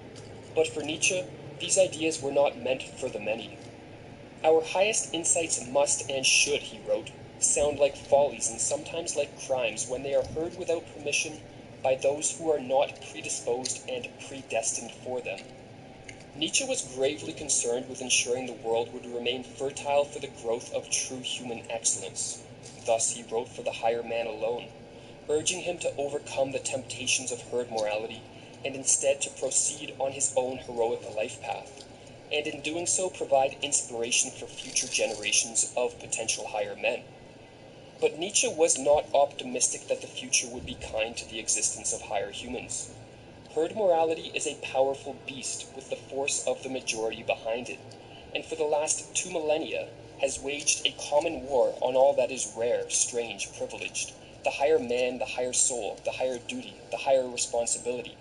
But for Nietzsche, these ideas were not meant for the many. Our highest insights must and should, he wrote, sound like follies and sometimes like crimes when they are heard without permission by those who are not predisposed and predestined for them. Nietzsche was gravely concerned with ensuring the world would remain fertile for the growth of true human excellence. Thus he wrote for the higher man alone, urging him to overcome the temptations of herd morality and instead to proceed on his own heroic life path, and in doing so provide inspiration for future generations of potential higher men. But Nietzsche was not optimistic that the future would be kind to the existence of higher humans. Herd morality is a powerful beast with the force of the majority behind it, and for the last 2 millennia has waged a common war on all that is rare, strange, privileged, the higher man, the higher soul, the higher duty, the higher responsibility.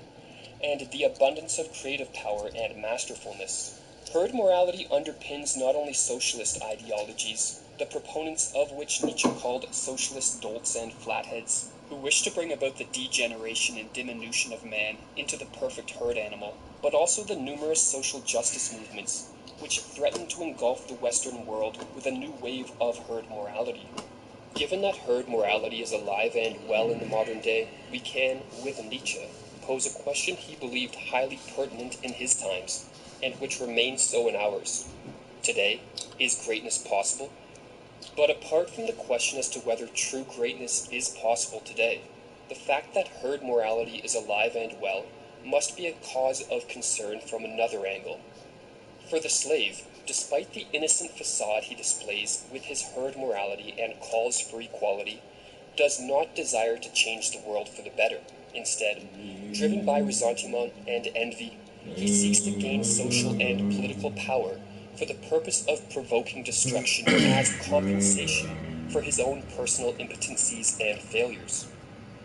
and the abundance of creative power and masterfulness. Herd morality underpins not only socialist ideologies, the proponents of which Nietzsche called socialist dolts and flatheads, who wish to bring about the degeneration and diminution of man into the perfect herd animal, but also the numerous social justice movements, which threaten to engulf the Western world with a new wave of herd morality. Given that herd morality is alive and well in the modern day, we can, with Nietzsche, pose a question he believed highly pertinent in his times, and which remains so in ours. Today, is greatness possible? But apart from the question as to whether true greatness is possible today, the fact that herd morality is alive and well must be a cause of concern from another angle. For the slave, despite the innocent facade he displays with his herd morality and calls for equality, does not desire to change the world for the better. Instead, driven by ressentiment and envy, he seeks to gain social and political power for the purpose of provoking destruction as compensation for his own personal impotencies and failures.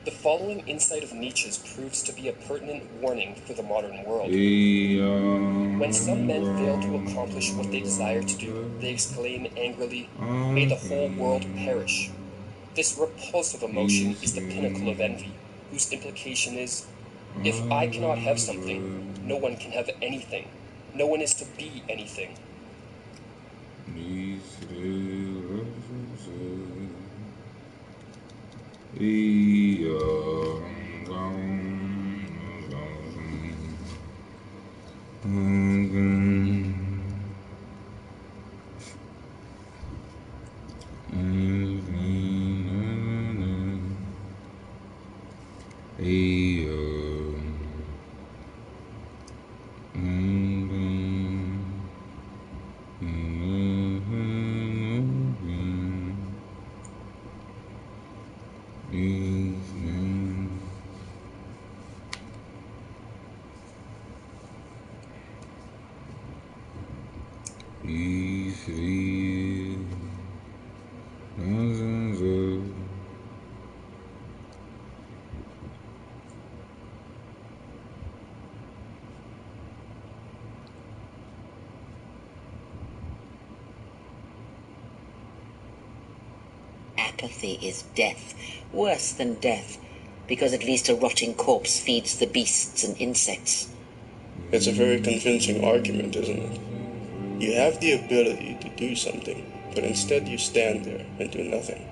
The following insight of Nietzsche's proves to be a pertinent warning for the modern world. When some men fail to accomplish what they desire to do, they exclaim angrily, "May the whole world perish." This repulsive emotion is the pinnacle of envy, whose implication is, if I cannot have something, no one can have anything. No one is to be anything. Apathy is death, worse than death, because at least a rotting corpse feeds the beasts and insects. It's a very convincing argument, isn't it? You have the ability to do something, but instead you stand there and do nothing.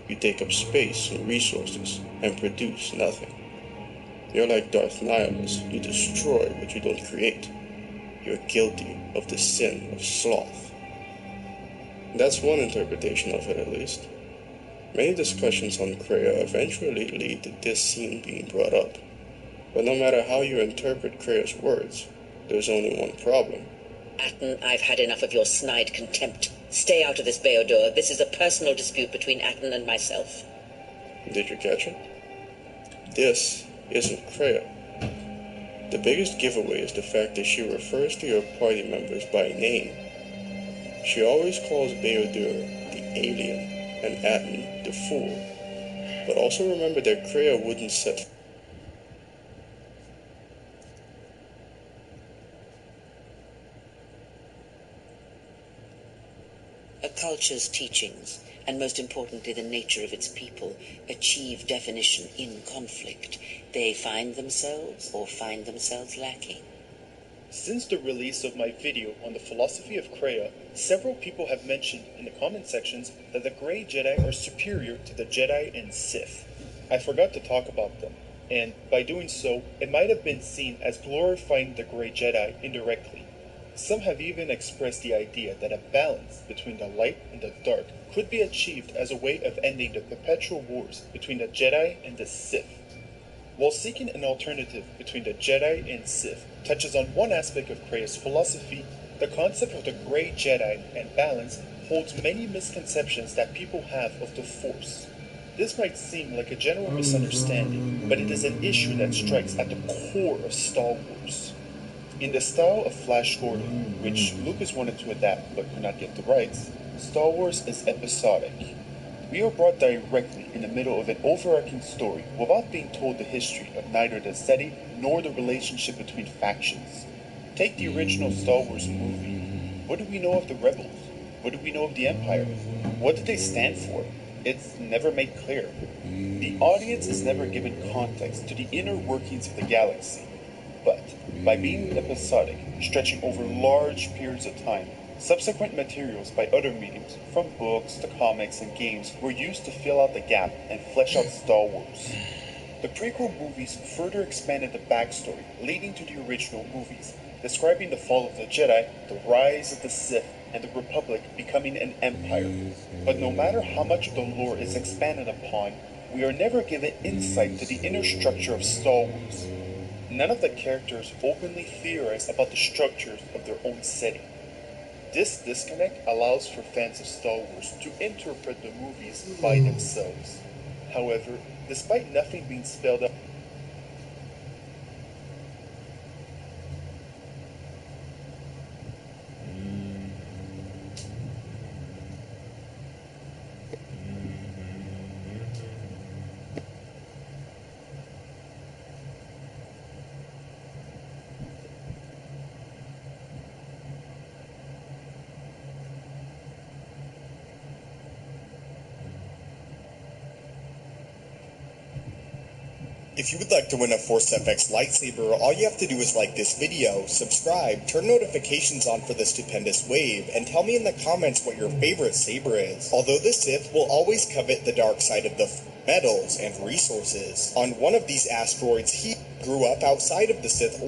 You take up space and resources and produce nothing. You're like Darth Nihilus, you destroy what you don't create. You're guilty of the sin of sloth. That's one interpretation of it, at least. Many discussions on Kreia eventually lead to this scene being brought up. But no matter how you interpret Kreia's words, there's only one problem. Atten, I've had enough of your snide contempt. Stay out of this, Beodor. This is a personal dispute between Atten and myself. Did you catch it? This isn't Kreia. The biggest giveaway is the fact that she refers to your party members by name. She always calls Beodor the alien and Atten the fool. But also remember that Kreia wouldn't set A culture's teachings, and most importantly the nature of its people, achieve definition in conflict. They find themselves or find themselves lacking. Since the release of my video on the philosophy of Kreia, several people have mentioned in the comment sections that the Grey Jedi are superior to the Jedi and Sith. I forgot to talk about them, and by doing so, it might have been seen as glorifying the Grey Jedi indirectly. Some have even expressed the idea that a balance between the light and the dark could be achieved as a way of ending the perpetual wars between the Jedi and the Sith. While seeking an alternative between the Jedi and Sith touches on one aspect of Kreia's philosophy, the concept of the Grey Jedi and balance holds many misconceptions that people have of the Force. This might seem like a general misunderstanding, but it is an issue that strikes at the core of Star Wars. In the style of Flash Gordon, which Lucas wanted to adapt but could not get the rights, Star Wars is episodic. We are brought directly in the middle of an overarching story without being told the history of neither the setting nor the relationship between factions. Take the original Star Wars movie. What do we know of the Rebels? What do we know of the Empire? What did they stand for? It's never made clear. The audience is never given context to the inner workings of the galaxy. But by being episodic, stretching over large periods of time, subsequent materials by other mediums, from books to comics and games, were used to fill out the gap and flesh out Star Wars. The prequel movies further expanded the backstory leading to the original movies, describing the fall of the Jedi, the rise of the Sith, and the Republic becoming an empire. But no matter how much of the lore is expanded upon, we are never given insight to the inner structure of Star Wars. None of the characters openly theorize about the structures of their own setting. This disconnect allows for fans of Star Wars to interpret the movies by themselves. However, despite nothing being spelled out, If you would like to win a Force FX lightsaber, all you have to do is like this video, subscribe, turn notifications on for the stupendous wave, and tell me in the comments what your favorite saber is. Although the Sith will always covet the dark side of the metals and resources, on one of these asteroids he grew up outside of the Sith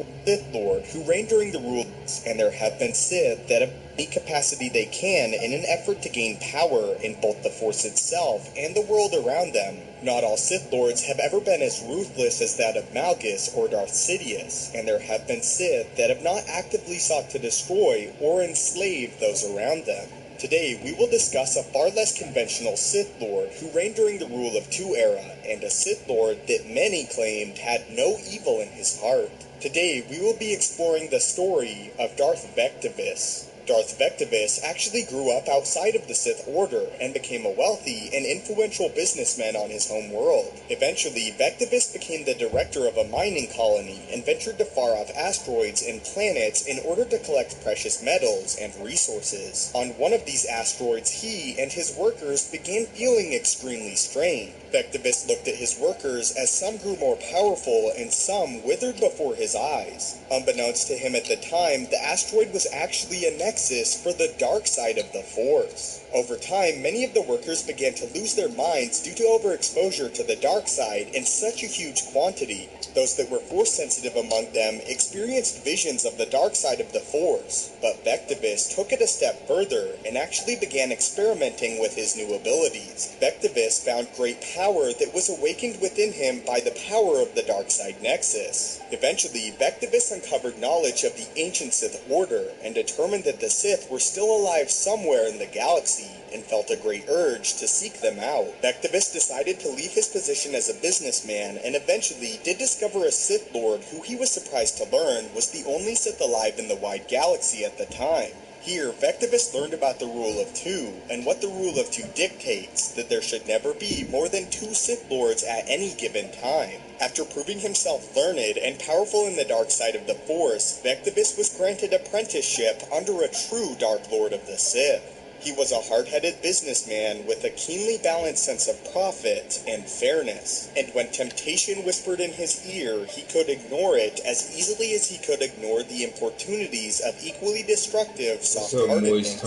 Lord who reigned during the rule, and there have been Sith that have any capacity they can in an effort to gain power in both the Force itself and the world around them. Not all Sith Lords have ever been as ruthless as that of Malgus or Darth Sidious, and there have been Sith that have not actively sought to destroy or enslave those around them. Today, we will discuss a far less conventional Sith Lord who reigned during the Rule of Two era, and a Sith Lord that many claimed had no evil in his heart. Today, we will be exploring the story of Darth Vectivus. Darth Vectivus actually grew up outside of the Sith Order and became a wealthy and influential businessman on his home world. Eventually, Vectivus became the director of a mining colony and ventured to far-off asteroids and planets in order to collect precious metals and resources. On one of these asteroids, he and his workers began feeling extremely strained. Vectivus looked at his workers as some grew more powerful and some withered before his eyes. Unbeknownst to him at the time, the asteroid was actually a nexus for the dark side of the Force. Over time, many of the workers began to lose their minds due to overexposure to the dark side in such a huge quantity. Those that were Force-sensitive among them experienced visions of the dark side of the Force, but Vectivus took it a step further and actually began experimenting with his new abilities. Vectivus found great power that was awakened within him by the power of the dark side nexus. Eventually, Vectivus uncovered knowledge of the ancient Sith Order and determined that the Sith were still alive somewhere in the galaxy and felt a great urge to seek them out. Vectivus decided to leave his position as a businessman and eventually did discover a Sith Lord who he was surprised to learn was the only Sith alive in the wide galaxy at the time. Here, Vectivus learned about the Rule of Two, and what the Rule of Two dictates, that there should never be more than 2 Sith Lords at any given time. After proving himself learned and powerful in the dark side of the Force, Vectivus was granted apprenticeship under a true Dark Lord of the Sith. He was a hard-headed businessman with a keenly balanced sense of profit and fairness, and when temptation whispered in his ear, he could ignore it as easily as he could ignore the importunities of equally destructive soft-heartedness.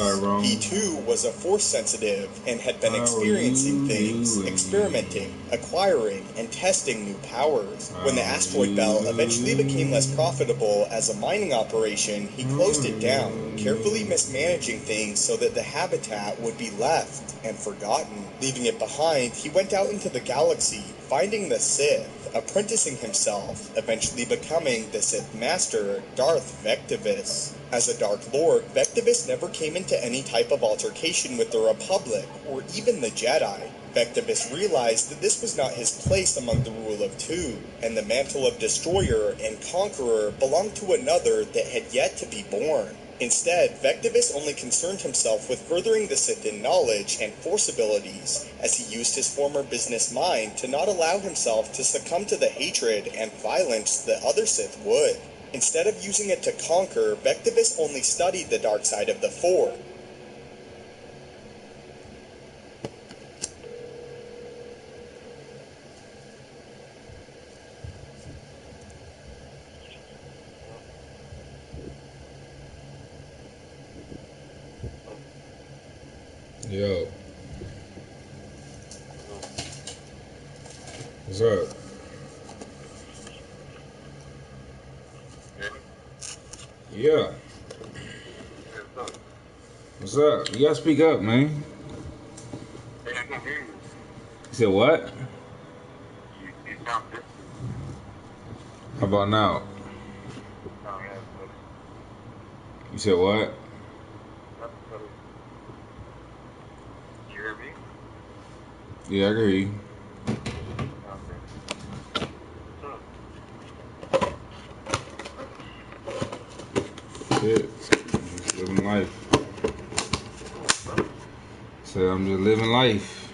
He too was a Force-sensitive and had been experiencing things, experimenting, acquiring, and testing new powers. When the asteroid belt eventually became less profitable as a mining operation, he closed it down, carefully mismanaging things so that the habitat would be left and forgotten. Leaving it behind, he went out into the galaxy, finding the Sith, apprenticing himself, eventually becoming the Sith Master, Darth Vectivus. As a Dark Lord, Vectivus never came into any type of altercation with the Republic, or even the Jedi. Vectivus realized that this was not his place among the Rule of Two, and the mantle of Destroyer and Conqueror belonged to another that had yet to be born. Instead, Vectivus only concerned himself with furthering the Sith in knowledge and force abilities, as he used his former business mind to not allow himself to succumb to the hatred and violence that other Sith would. Instead of using it to conquer, Vectivus only studied the dark side of the Force. Yo. What's up? Yeah. What's up? You gotta speak up, man. Hey, I can hear you. You said what? You sound distant. How about now? Oh, yeah, but You said what? that's better. You hear me? Yeah, I can hear you. Okay. Shit. Just living life. Said I'm just living life.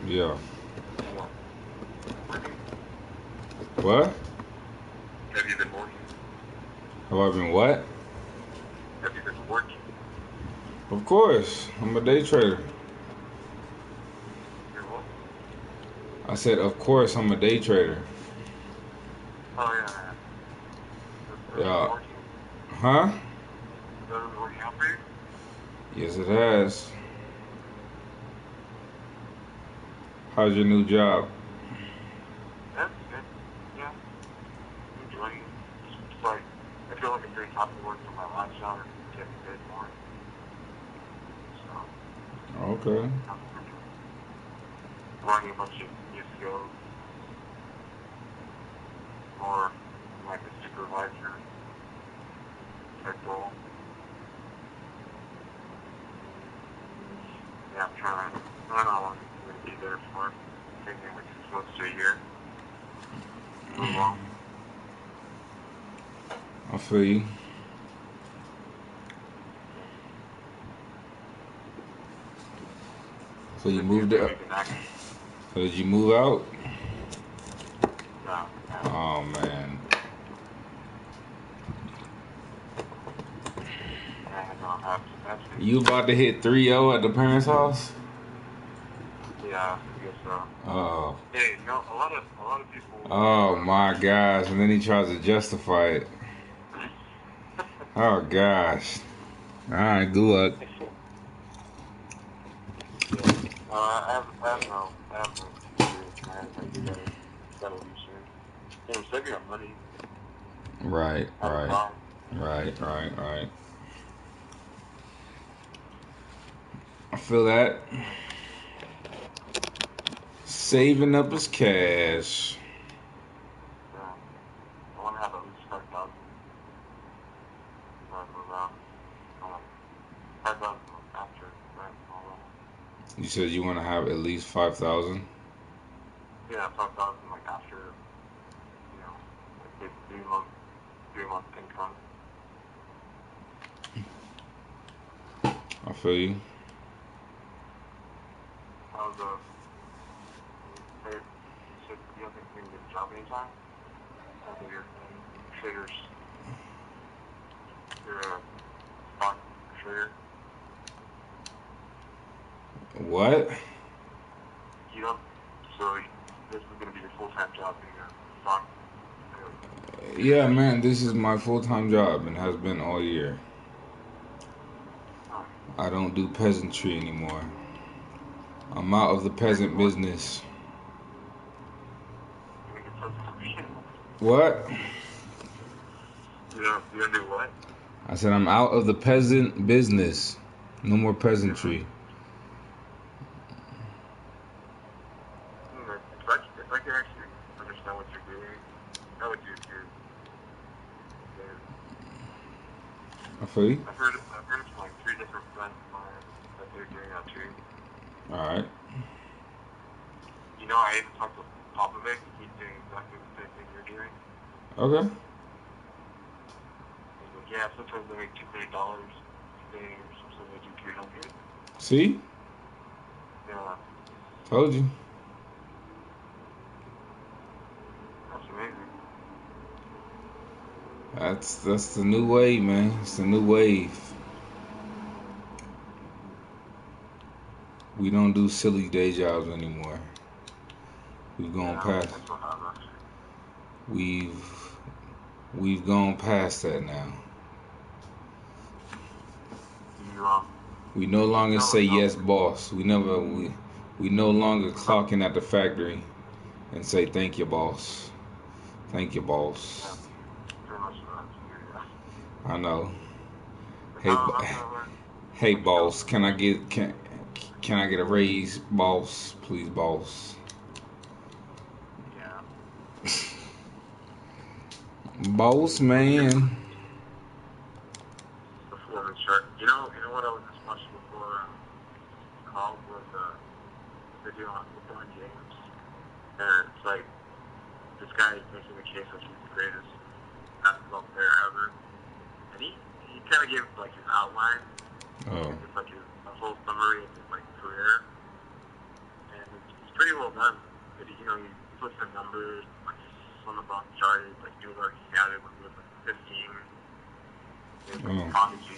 Yeah. What? Have you been working? Have I been what? Have you been working? Of course. I'm a day trader. You're what? I said, of course, I'm a day trader. Oh, yeah. Yeah. Working? Huh? That is working out for you? Yes, it has. How's your new job? That's good. Yeah. I'm enjoying it. It's like, I feel like I'm doing half the work from my last job and getting paid more. So, Okay. learning a bunch of new skills. More like a supervisor type role. Yeah, I'm trying to, I don't know how long I'm going to be there for. Maybe like 6 months to a year. Move on. I feel you. So you moved up. So did you move out? No. Oh man. You about to hit 3-0 at the parents' house? Yeah, I guess so. Oh. Hey, you know, a lot of people. Oh my gosh! And then he tries to justify it. Oh gosh. All right, good luck. I have no experience, man. I think gotta leave soon. I'm saving up money. Right. I feel that. Saving up his cash. Yeah. I want to have at least 5,000 before I move out. 5,000 after rent and all that. You said you want to have at least 5,000. Yeah, 5,000 like after, you know, like 3 month income. I feel you. How's you said you haven't been to a job anytime? Or you're traders, you're a stock trader? What? You don't, so this is going to be your full-time job being a stock trader? Yeah, man, this is my full-time job and has been all year. I don't do peasantry anymore. I'm out of the peasant business. What? You don't do what? I said I'm out of the peasant business. No more peasantry. If I can actually understand what you're doing, I would do too. I feel you. I've heard from like 3 different friends of mine that they're doing that too. Alright. You know, I even talked to Popovic. He's doing exactly the same thing you're doing. Okay. Yeah, sometimes they make $200 a day or something. They do 300. See? Yeah, Told you. that's amazing. That's the new wave, man. It's the new wave. We don't do silly day jobs anymore. We've gone past. That's what I was actually. We've gone past that now. We no longer say yes, boss. We no longer clock in at the factory and say thank you, boss. Thank you, boss. Yeah, pretty much what I know. that's Hey, boss. Can I get a raise, boss? Please, boss. Yeah. Boss man. Performance chart. You know what I was just watching before called was a video on LeBron James, and it's like this guy is making the case that he's the greatest basketball player ever, and he kind of gave like his outline, just like a whole summary of his like career, and it's pretty well done. But he puts the numbers like on the box chart, like he was already scouted when he was like 15. He was like a prodigy.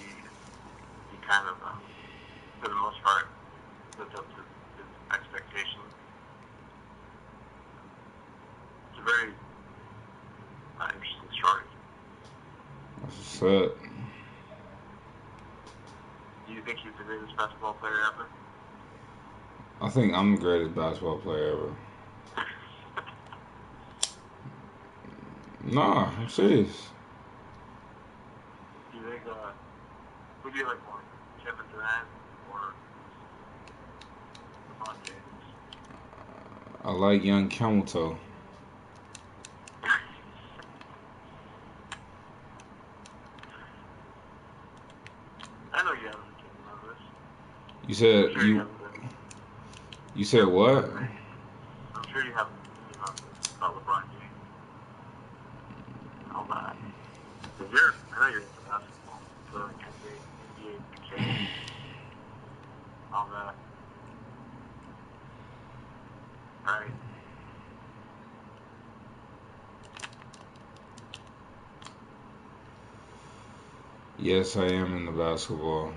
He kind of, for the most part, lived up to his expectations. It's a very interesting story. That's what's up. Do you think he's the greatest basketball player ever? I think I'm the greatest basketball player ever. Nah, I'm serious. Do you think, who do you like more, Kevin Durant or LeBron James? I like young camel toe. I know you haven't been thinking about this. You said what? I'm sure you haven't been thinking about this, about LeBron James and all that. Because I know you're into basketball, so like NBA 2K, all that. Right? Yes, I am into basketball.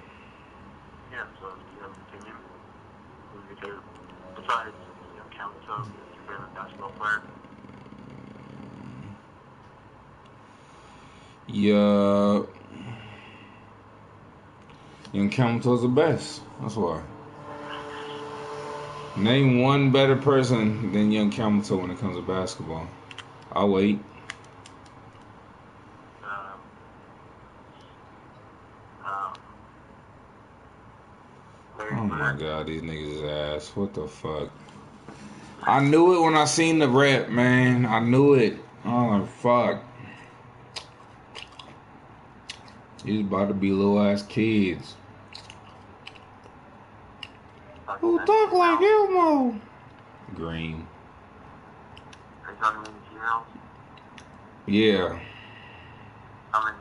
Yeah, so do you have an opinion? Who's your favorite, besides, Camuto, who's your favorite basketball player? Yeah, young camel toe's the best. That's why. Name one better person than young camel toe when it comes to basketball. I'll wait. Oh my god, these niggas is ass. What the fuck? I knew it when I seen the rep, man. I knew it. Oh fuck. These about to be little ass kids. Who talk like Elmo? Green. Are you talking to any females? Yeah. How many?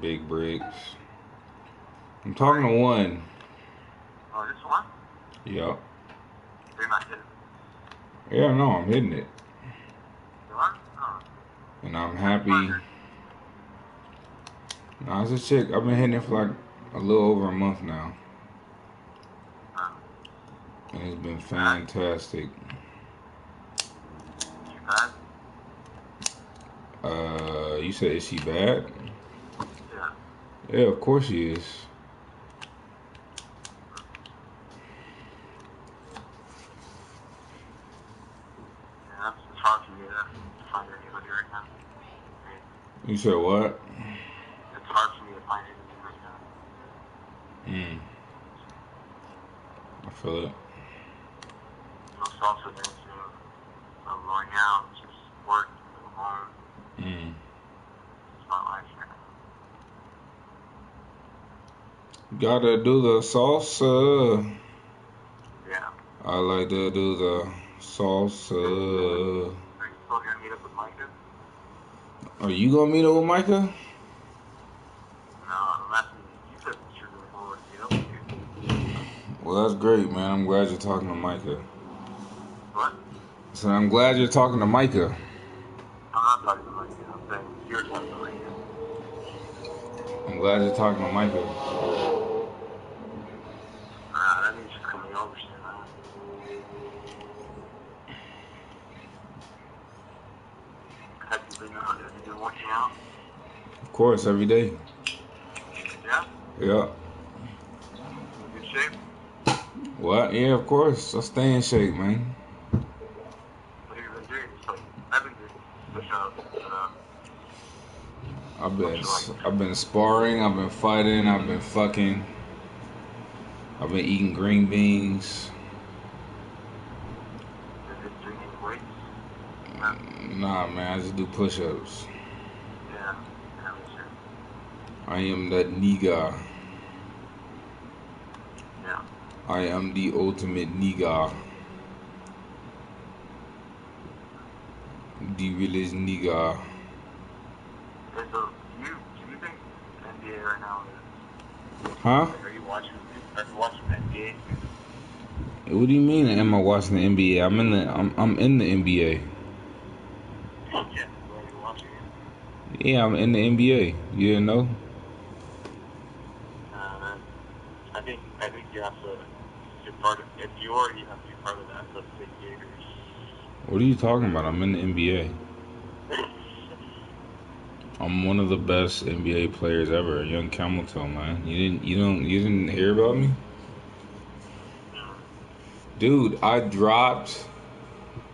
Big bricks. I'm talking to one. Oh, just one? Yup. You're not hitting it? Yeah, no, I'm hitting it. You are? Oh. And I'm happy. Nah, it's a chick. I've been hitting it for like a little over a month now. And it's been fantastic. Is she bad? You said, is she bad? Yeah. Yeah, of course she is. Yeah, it's hard for me to find anybody right now. You said what? It's hard for me to find anybody right now. I feel it. Salsa dancing, going out, just work, go home. It's my life right now. Gotta do the salsa. Yeah. I like to do the salsa. Are you still gonna meet up with Micah? Are you gonna meet up with Micah? No, I'm asking you. You said that you're looking forward to meet up with you. Well, that's great, man. I'm glad you're talking to Micah. What? So I'm glad you're talking to Micah. I'm not talking to Micah. I'm saying you're talking to Micah. I'm glad you're talking to Micah. That means you're coming over soon, huh? Have you been working out? Of course, every day. Yeah? Yeah. In good shape? What? Yeah, of course. I stay in shape, man. What have you been doing? I've been doing push-ups. I've been sparring, I've been fighting, I've been fucking. I've been eating green beans. Doing any weights? Nah, man, I just do push-ups. Yeah, me too. I am that nigga. Yeah. I am the ultimate nigga. The realest nigga. Okay, so do you think NBA right now is... Huh? Like, are you watching NBA? What do you mean? Am I watching the NBA? I'm in the NBA. Yeah, well, you're watching it. Yeah, I'm in the NBA. You didn't know? Man. I think you have to. You're part of. If you already have to be part of that, let's say Gators. What are you talking about? I'm in the NBA. I'm one of the best NBA players ever, young Camelto, man. You didn't hear about me? Dude, I dropped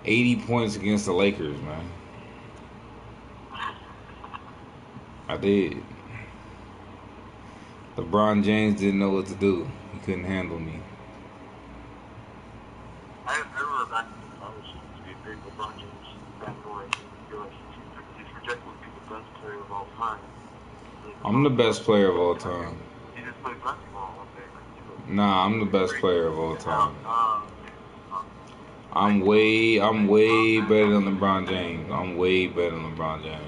80 points against the Lakers, man. I did. LeBron James didn't know what to do. He couldn't handle me. I remember back in college, he used to be a big LeBron James fanboy. He's projected to be the best player of all time. I'm the best player of all time. He just played basketball all day. Nah, I'm the best player of all time. I'm way better than LeBron James. I'm way better than LeBron James.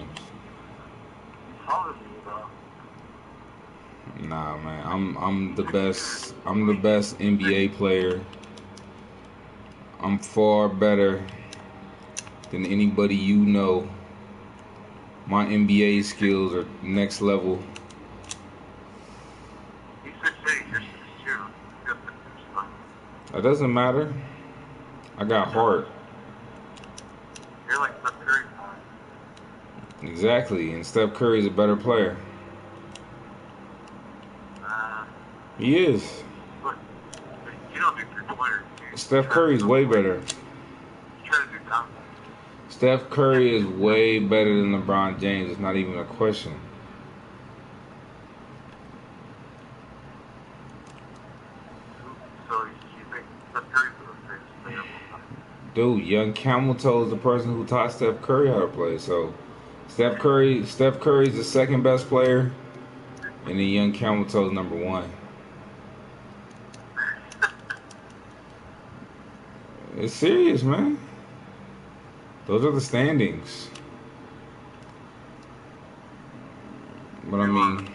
Nah, man. I'm the best. I'm the best NBA player. I'm far better than anybody you know. My NBA skills are next level. He's 6'8", you're 6'2". That doesn't matter. I got heart. You're like Steph Curry. Exactly, and Steph Curry's a better player. He is. But you don't do three-pointers. Steph Curry's way better. You try to do down. Steph Curry is way better than LeBron James. It's not even a question. So you think Steph Curry's the greatest player of all time? Dude, young Camel Toe is the person who taught Steph Curry how to play. So Steph Curry's the second best player, and then young Camel Toe is number one. It's serious, man. Those are the standings. But I mean,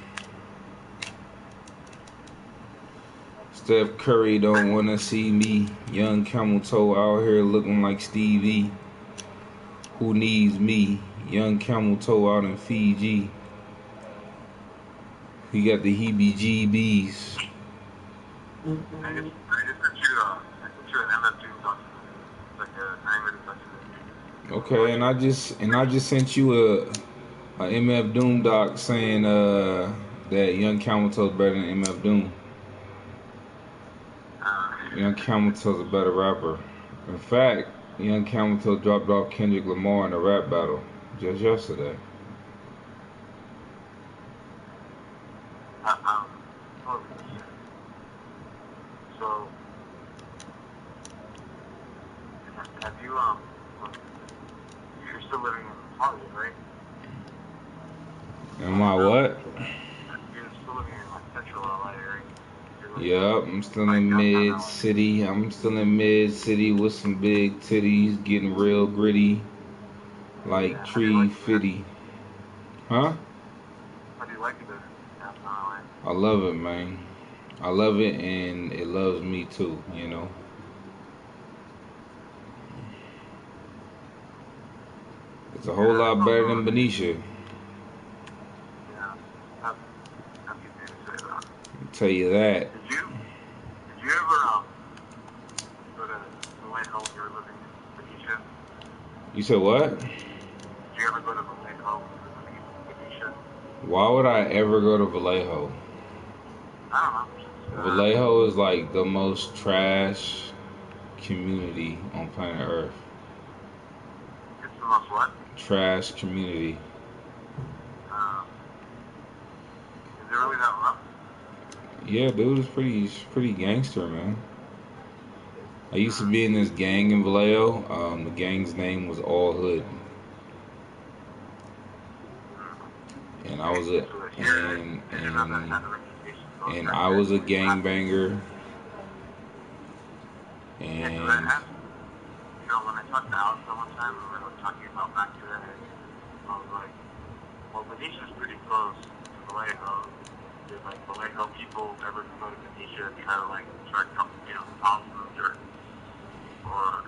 Steph Curry don't want to see me, young Camel Toe, out here looking like Stevie. Who needs me, young Camel Toe out in Fiji? He got the heebie-jeebies. I just sent you an MF Doom documentary. It's like a 9-minute documentary. Okay, and I just sent you a MF Doom doc saying that young Camel Toe's better than MF Doom. Young Camel Toe's a better rapper. In fact, young Camel Toe dropped off Kendrick Lamar in a rap battle just yesterday. So, have you, you're still living in Hollywood, right? Am I what? You're still living in like central LA area. Yup, I'm still in mid city. With some big titties, getting real gritty, like Tree Fitty. Huh? How do you like it there? I love it, man. I love it, and it loves me too, you know. It's a whole lot better than Benicia. Yeah. Happy to say that. I'll tell you that. Did you ever go to Vallejo when you were living in Benicia? You said what? Did you ever go to Vallejo when you were living in Benicia? Why would I ever go to Vallejo? I don't know. Vallejo is like the most trash community on planet Earth. It's the most what? Trash community. Is it really that rough? Yeah, dude, it's pretty gangster, man. I used to be in this gang in Vallejo. The gang's name was All Hood, and I was a gangbanger. And You know, when I talked to Alex one time, we were talking about back to that, I was like, well, Benicia's pretty close to Vallejo. Did like Vallejo people ever go to Benicia and try to like start, you know, houses, or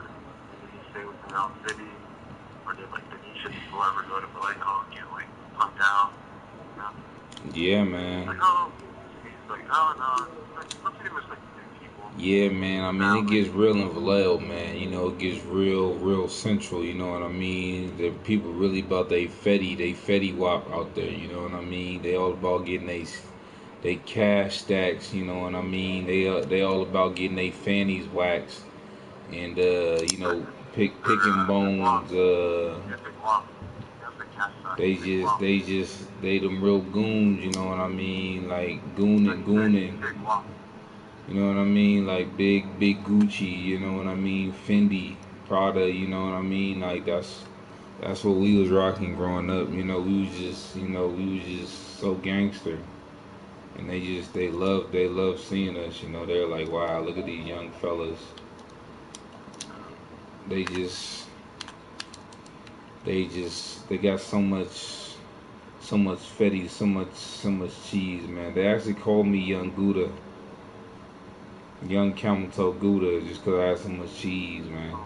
did he stay within their own city, or did like Benicia people ever go to Vallejo and get like punked out? You know? yeah, man. Like, oh, he's like, oh no, it's pretty much like people. Yeah, man. I mean, it gets real in Vallejo, man. You know, it gets real central. You know what I mean? The people really about they fetty wap out there. You know what I mean? They all about getting they cash stacks. You know what I mean? They all about getting they fannies waxed and you know picking bones. They them real goons. You know what I mean? Like gooning. You know what I mean? Like big Gucci, you know what I mean? Fendi, Prada, you know what I mean? Like that's what we was rocking growing up. You know, we was just so gangster. And they love seeing us, you know. They're like, wow, look at these young fellas. They got so much fetty, so much cheese, man. They actually called me Young Gouda. Young camel toe Gouda, just because I had so much cheese, man.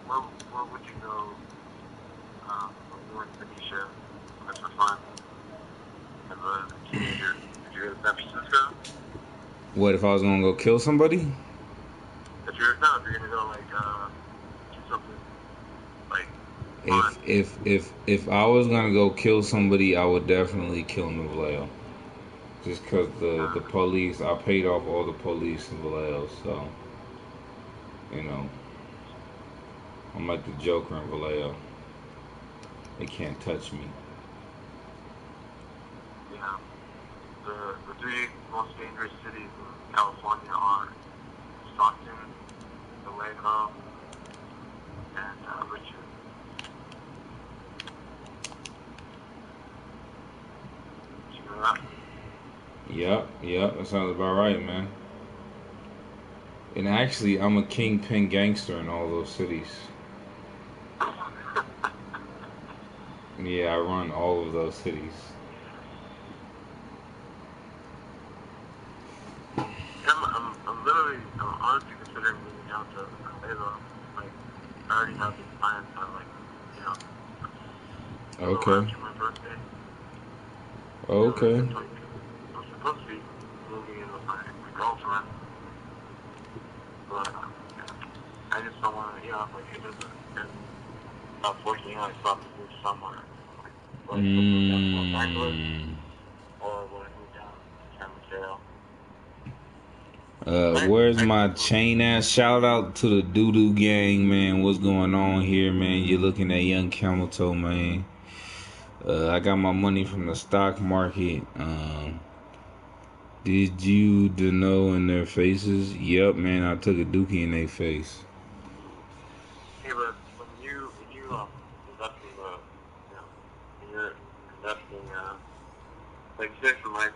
Where would you go when you were in Benicia? That's for fun. As a teenager, did you go to San Francisco? What, if I was gonna go kill somebody? If you're gonna go like do something like fun. If I was gonna go kill somebody, I would definitely kill Vallejo. Just because the police, I paid off all the police in Vallejo, so, you know, I'm like the Joker in Vallejo. They can't touch me. Yeah. The three most dangerous cities in California are Stockton, Vallejo, and Richmond. Did you know that? Yep, that sounds about right, man. And actually, I'm a kingpin gangster in all those cities. Yeah, I run all of those cities. I'm honestly considering moving out to Vallejo. Like, I already have these plans on, like, you know, Okay. after my birthday. Okay. I'm supposed to be moving in with my girlfriend, but I just don't want to, you know, like, it doesn't, and unfortunately, I still have to move somewhere. Like, will I move down to Los Angeles, or will I move down to San Mateo? Where's my chain ass shout out to the doo-doo gang, man? What's going on here, man? You're looking at Young Camel Toe, man. I got my money from the stock market. Did you know in their faces? Yep, man, I took a dookie in their face. Hey, but when you invest in the, you know, when you're investing, like, say for my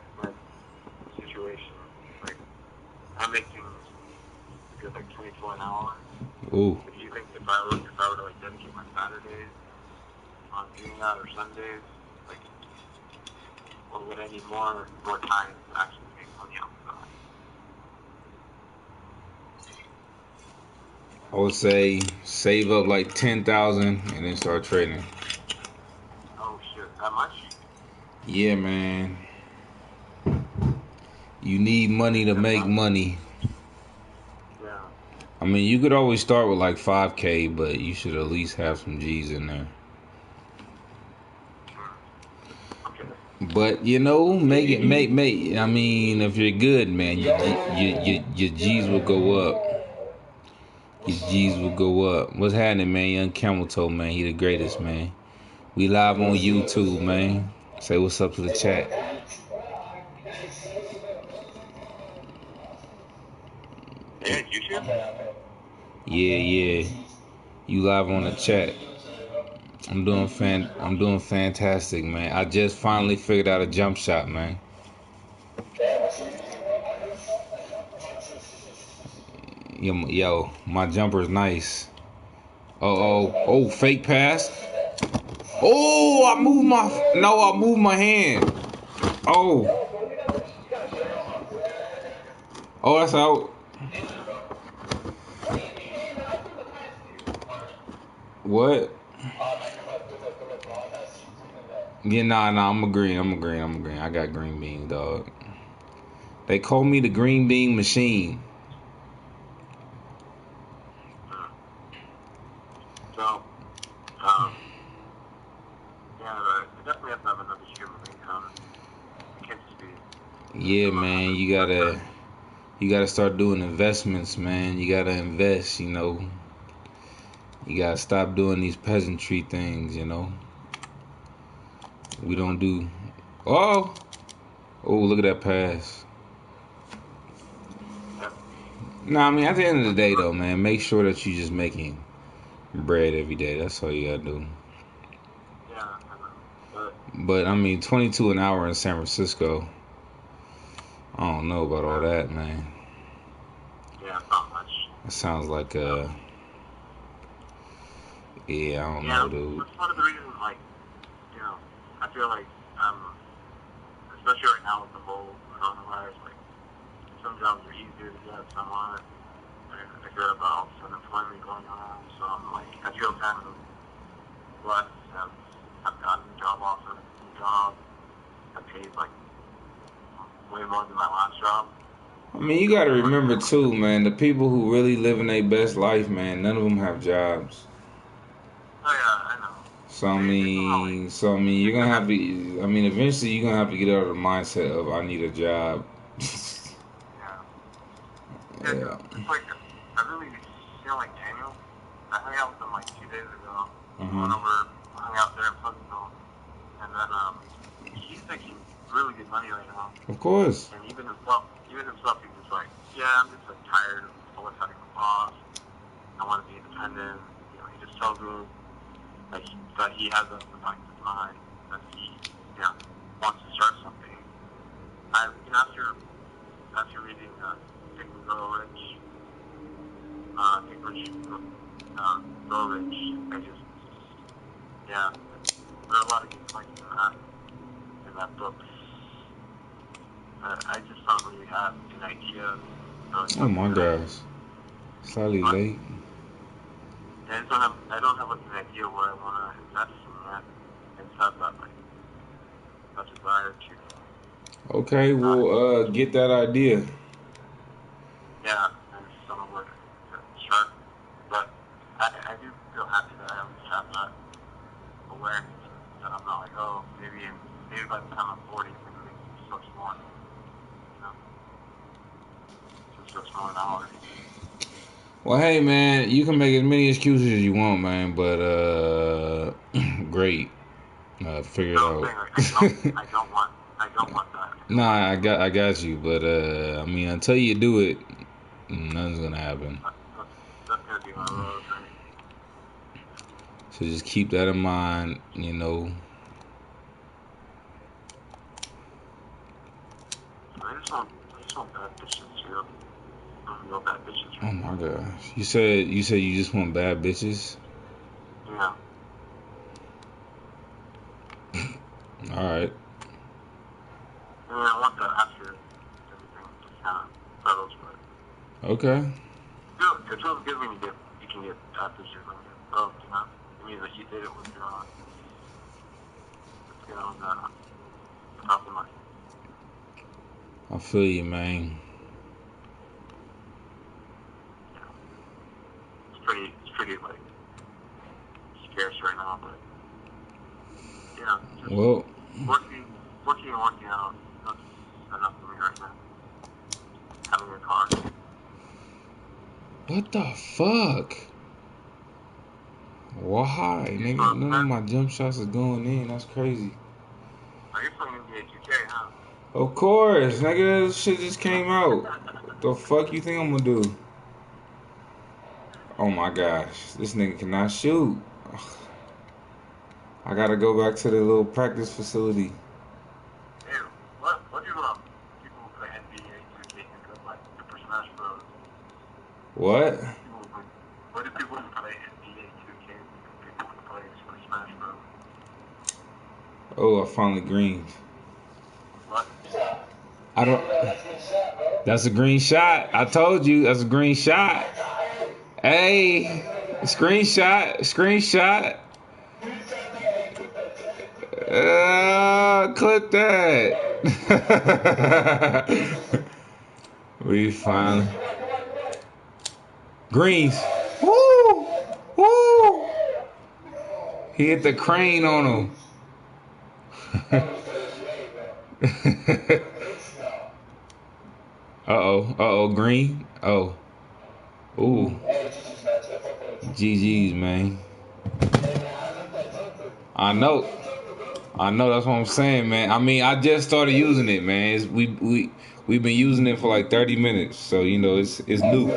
situation, like, I'm making a good, like, 24 an hour. Ooh. But do you think if I were to, like, dedicate my Saturdays on doing that, or Sundays, like, or would I need more time to actually make money off of that? I would say save up like 10,000 and then start trading. Oh shit, that much? Yeah, man. You need money to make money. Yeah. I mean, you could always start with like 5K, but you should at least have some G's in there. Okay. But you know, make. I mean, if you're good, man, your G's will go up. Your G's will go up. What's happening, man? Young Camel Toe, man, he the greatest, man. We live on YouTube, man. Say what's up to the chat. Yeah, YouTube? Yeah. You live on the chat. I'm doing fantastic, man. I just finally figured out a jump shot, man. Yo, my jumper's nice. Oh, fake pass. Oh, I moved my hand. Oh, that's out. What? Yeah, nah, I'm a green. I got green bean, dog. They call me the green bean machine. So, yeah, I definitely have to have another stream of income. I can't just be... Yeah, man, you gotta start doing investments, man. You gotta invest, you know. You gotta stop doing these peasantry things, you know. We don't do... Oh, look at that pass. Nah, I mean, at the end of the day, though, man, make sure that you're just making bread every day. That's all you gotta do. Yeah, But, I mean, 22 an hour in San Francisco, I don't know about all that, man. Yeah, not much. That sounds like yeah, I don't know, dude. That's one of the reasons, like, you know, I feel like, especially right now with the whole coronavirus, like, some jobs are easier to get, some aren't. I hear about unemployment going on, so I'm like, I feel kind of blessed to have gotten a job offer, a new job that pays, like, way more than my last job. I mean, you gotta remember, too, man, the people who really living their best life, man, none of them have jobs. Oh, yeah, I know. So I mean, you're gonna have to. I mean, eventually you're gonna have to get out of the mindset of I need a job. Yeah. It's like I really feel like Daniel. I hung out with him like 2 days ago. Went over, hung out there in Pleasantville, and then he's making really good money right now. Of course. And even himself, he was just like, yeah, I'm just like tired of always having a boss. I want to be independent. You know, he just tells me like that he has a back in his mind that he, you know, wants to start something. After reading Think and Grow Rich, Grow Rich, I just, yeah, there are a lot of good points in that book. I just don't really have an idea. Oh my gosh, slightly late. I don't have like an idea where I want to invest in yet, and stuff that like that's desire to. Okay, well, get that idea. Yeah, and some of where to start. But I do feel happy that I at least have that awareness that I'm not like, oh, maybe by the time I'm 40, I'm going to make so much more. You know? So much more dollars. Well, hey, man, you can make as many excuses as you want, man, but, great. Figure it out. I don't want that. Nah, I got you, but, I mean, until you do it, nothing's gonna happen. That's gonna be my road, right? So just keep that in mind, you know. I just want bad bitches, too. No bad bitches. Oh my gosh. You said you just want bad bitches? Yeah. Alright. I mean, I want the after everything to kind of settles, but... Okay. It feels good when you can get after you're going to get both, you know? It means that you did it with your own. Let's get on the top of my... I feel you, man. Yeah. It's pretty, like, scarce right now, but... Yeah, just Well, working and working out. That's enough for me right now. Having a car. what the fuck? Why? Nigga, none of my jump shots are going in. That's crazy. Are you playing NBA 2K, huh? Of course, nigga. This shit just came out. What the fuck you think I'm gonna do? Oh my gosh. This nigga cannot shoot. Ugh. I gotta go back to the little practice facility. Hey, what do people who play NBA 2K think of, like, Super Smash Bros? What? What do people who play NBA 2K think of people who play Super Smash Bros? Oh, I finally greened. What? I don't. That's a green shot. I told you that's a green shot. Hey, screenshot. Clip that. We finally greens. Woo! He hit the crane on him. Uh-oh, green. Oh. Ooh. GG's, man. I know, that's what I'm saying, man. I mean, I just started using it, man. We've been using it for like 30 minutes, so you know it's new.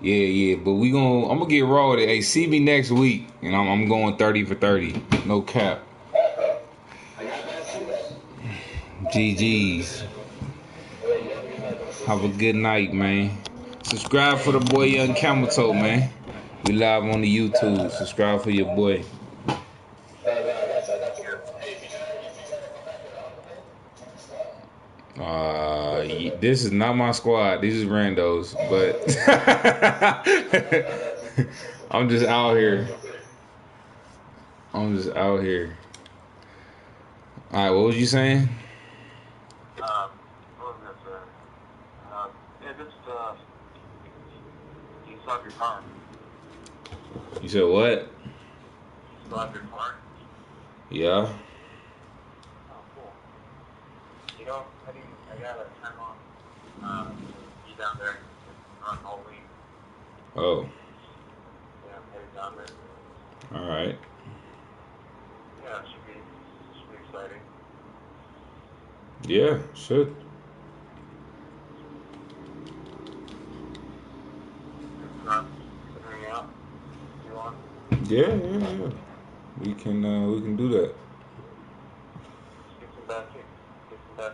Yeah. But I'm gonna get raw with it. Hey, see me next week, and I'm going 30 for 30, no cap. GG's. Have a good night, man. Subscribe for the boy Young Camel Toe, man. We live on the YouTube. Subscribe for your boy. This is not my squad. These is randos, but I'm just out here. All right, what was you saying? What was I saying? Yeah, just, you still have your car. You said what? You still have your car? Yeah. Oh, cool. You know, I got a time on, be down there and run all week. Oh. Yeah, I'm headed down there. All right. Yeah, it should be exciting. Yeah, should. Hang out. You want? Yeah. We can do that. Get some bad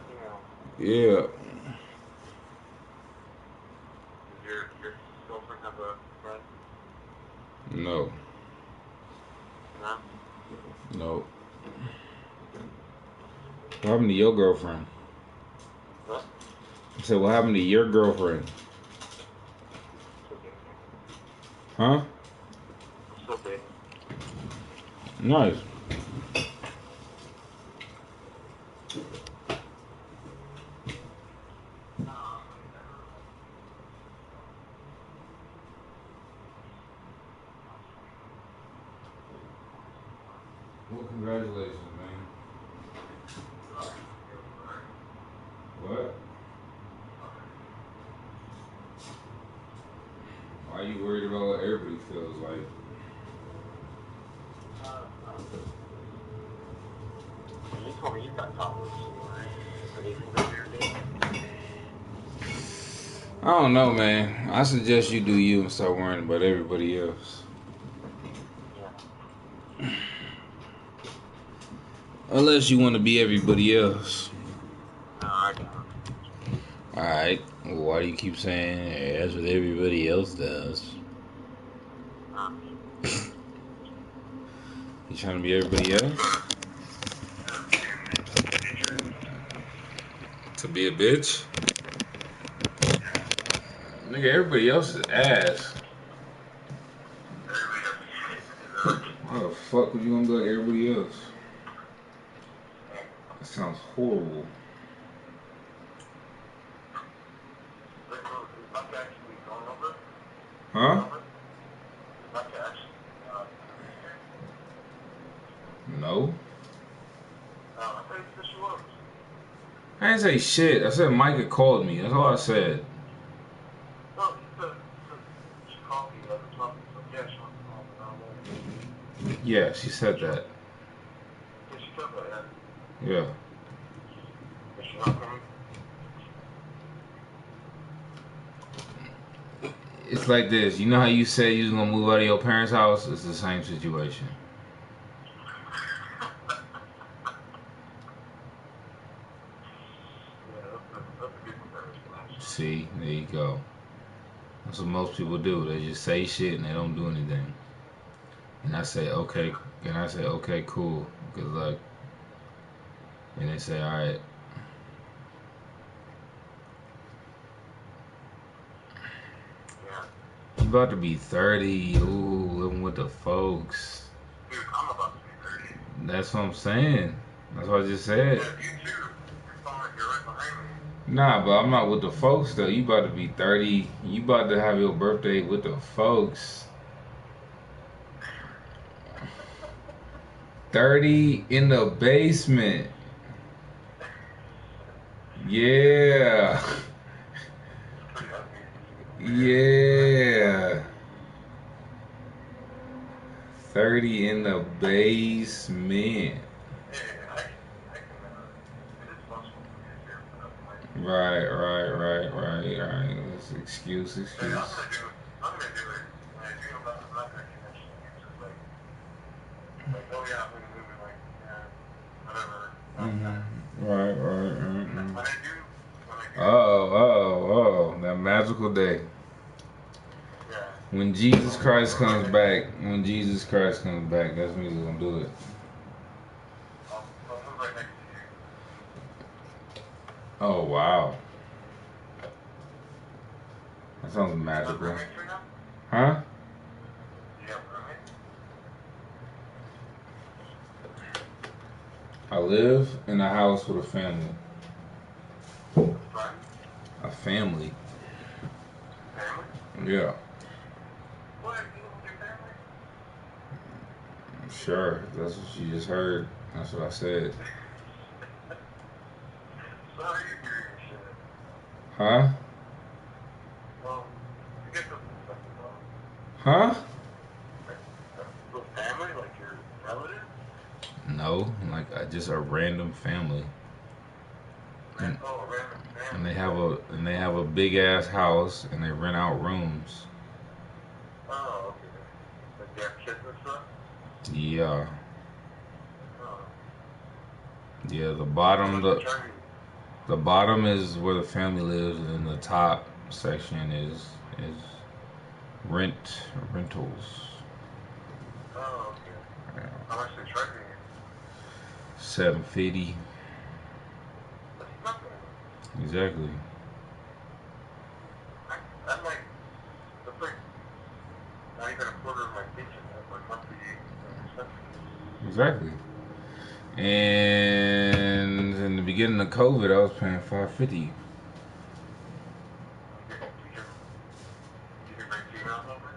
female. Yeah. Does your girlfriend have a friend? No. No? No. What happened to your girlfriend? What? I said, what happened to your girlfriend? Huh? Still dating. Nice. Well, congratulations, man. What? Why are you worried about what everybody feels like? You told me you got topless. I don't know, man. I suggest you do you and start worrying about everybody else. Yeah. Unless you want to be everybody else. No, I don't. Alright. Well, why do you keep saying that's what everybody else does? You trying to be everybody else? To be a bitch? Nigga, everybody else is ass. Why the fuck would you want to be like everybody else? That sounds horrible. Huh? No. I didn't say shit. I said Mike had called me. That's all I said. Yeah, she said that. Yeah. It's like this. You know how you said you was gonna move out of your parents' house? It's the same situation. See, there you go. That's what most people do. They just say shit and they don't do anything. And I say, okay. And I say, okay, cool. Good luck. And they say, all right. You about to be 30. Ooh, living with the folks. Dude, I'm about to be 30. That's what I'm saying. That's what I just said. Yeah, you too. You're right behind me. Nah, but I'm not with the folks though. You about to be 30. You about to have your birthday with the folks. 30 in the basement. Yeah. Yeah. 30 in the basement. Right. That's excuse. I'm gonna do it when I do it. I'm not gonna convince you. It's just like, oh yeah, I'm gonna move it, like, yeah, whatever. Right. When I do. Oh, that magical day. Yeah. When Jesus Christ comes back, that's when he's gonna do it. I'll move right next to you. Oh, wow. That sounds magical. Huh? I live in a house with a family. A family. Yeah. Sure, that's what you just heard. That's what I said. Huh? Huh? Family, like your relative? No, like just a random family. And they have a big ass house and they rent out rooms. Oh, okay. Like they have kids and stuff? Yeah. Oh. Yeah, the bottom is where the family lives, and then the top section is rentals. Oh, okay. Yeah. How much they charging you? $750. That's nothing. Exactly. That's like not even a quarter of my kitchen. That's my monthly expenses. Exactly. And in the beginning of COVID, I was paying $550. You can bring females over?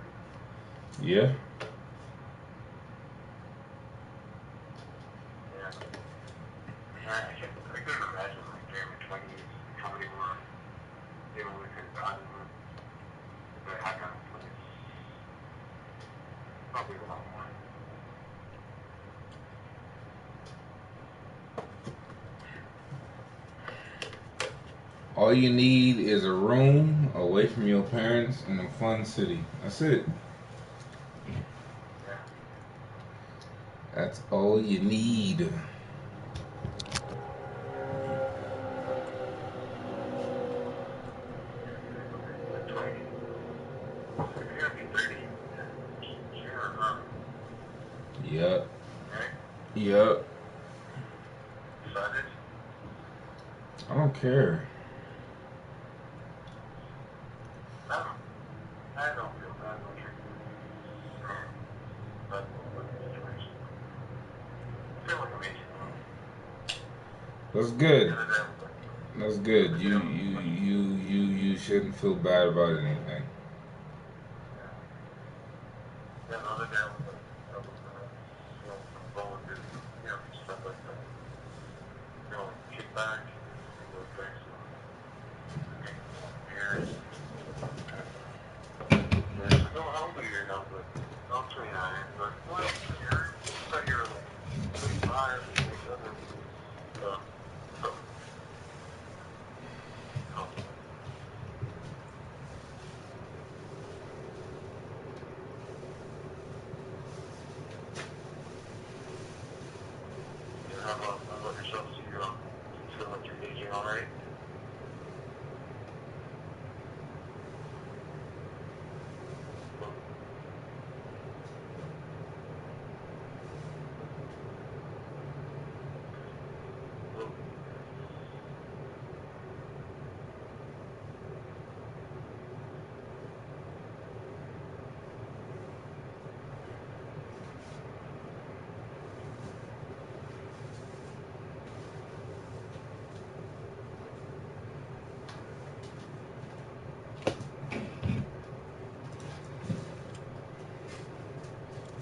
Yeah. Yeah. I couldn't imagine like during my 20s how many were dealing with his body that I had on the place. Probably a lot more. All you need is a room away from your parents in a fun city. That's it. Yeah. That's all you need. Yep. Right? Yep. Decided? I don't care. I don't feel bad about you. But with the situation, I feel like I made you. That's good. The other day, That's good. You shouldn't feel bad about anything. the other day I was going to, stuff like that. Kick back, go drink some beers. Yeah, so how old are you now? But I'm 29. But well, I thought you were like 25, 27. So, how about yourself? Do you feel like you're aging all right?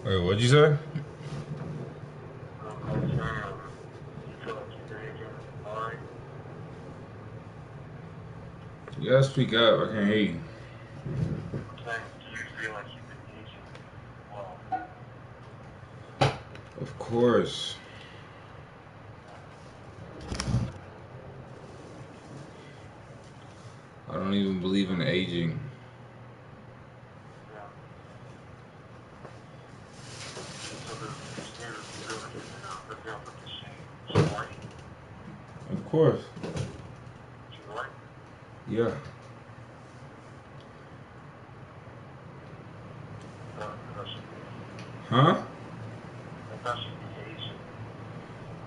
Wait, what'd you say? You gotta speak up. I can't hear you. Do you feel like you've been aging well? Of course. I don't even believe in aging. Of course. Yeah. Huh?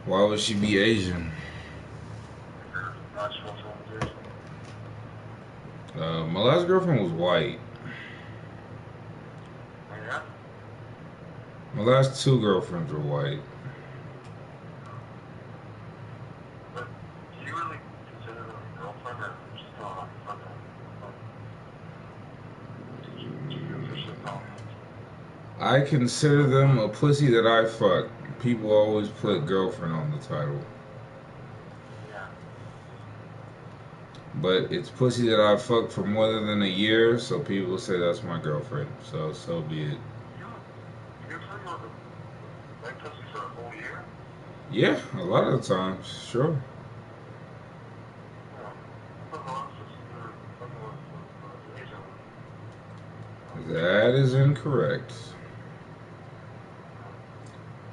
Why would she be Asian? My last girlfriend was white. My last two girlfriends were white. I consider them a pussy that I fuck. People always put girlfriend on the title. But it's pussy that I fucked for more than a year, so people say that's my girlfriend. So be it. Yeah, a lot of the times, sure. That is incorrect.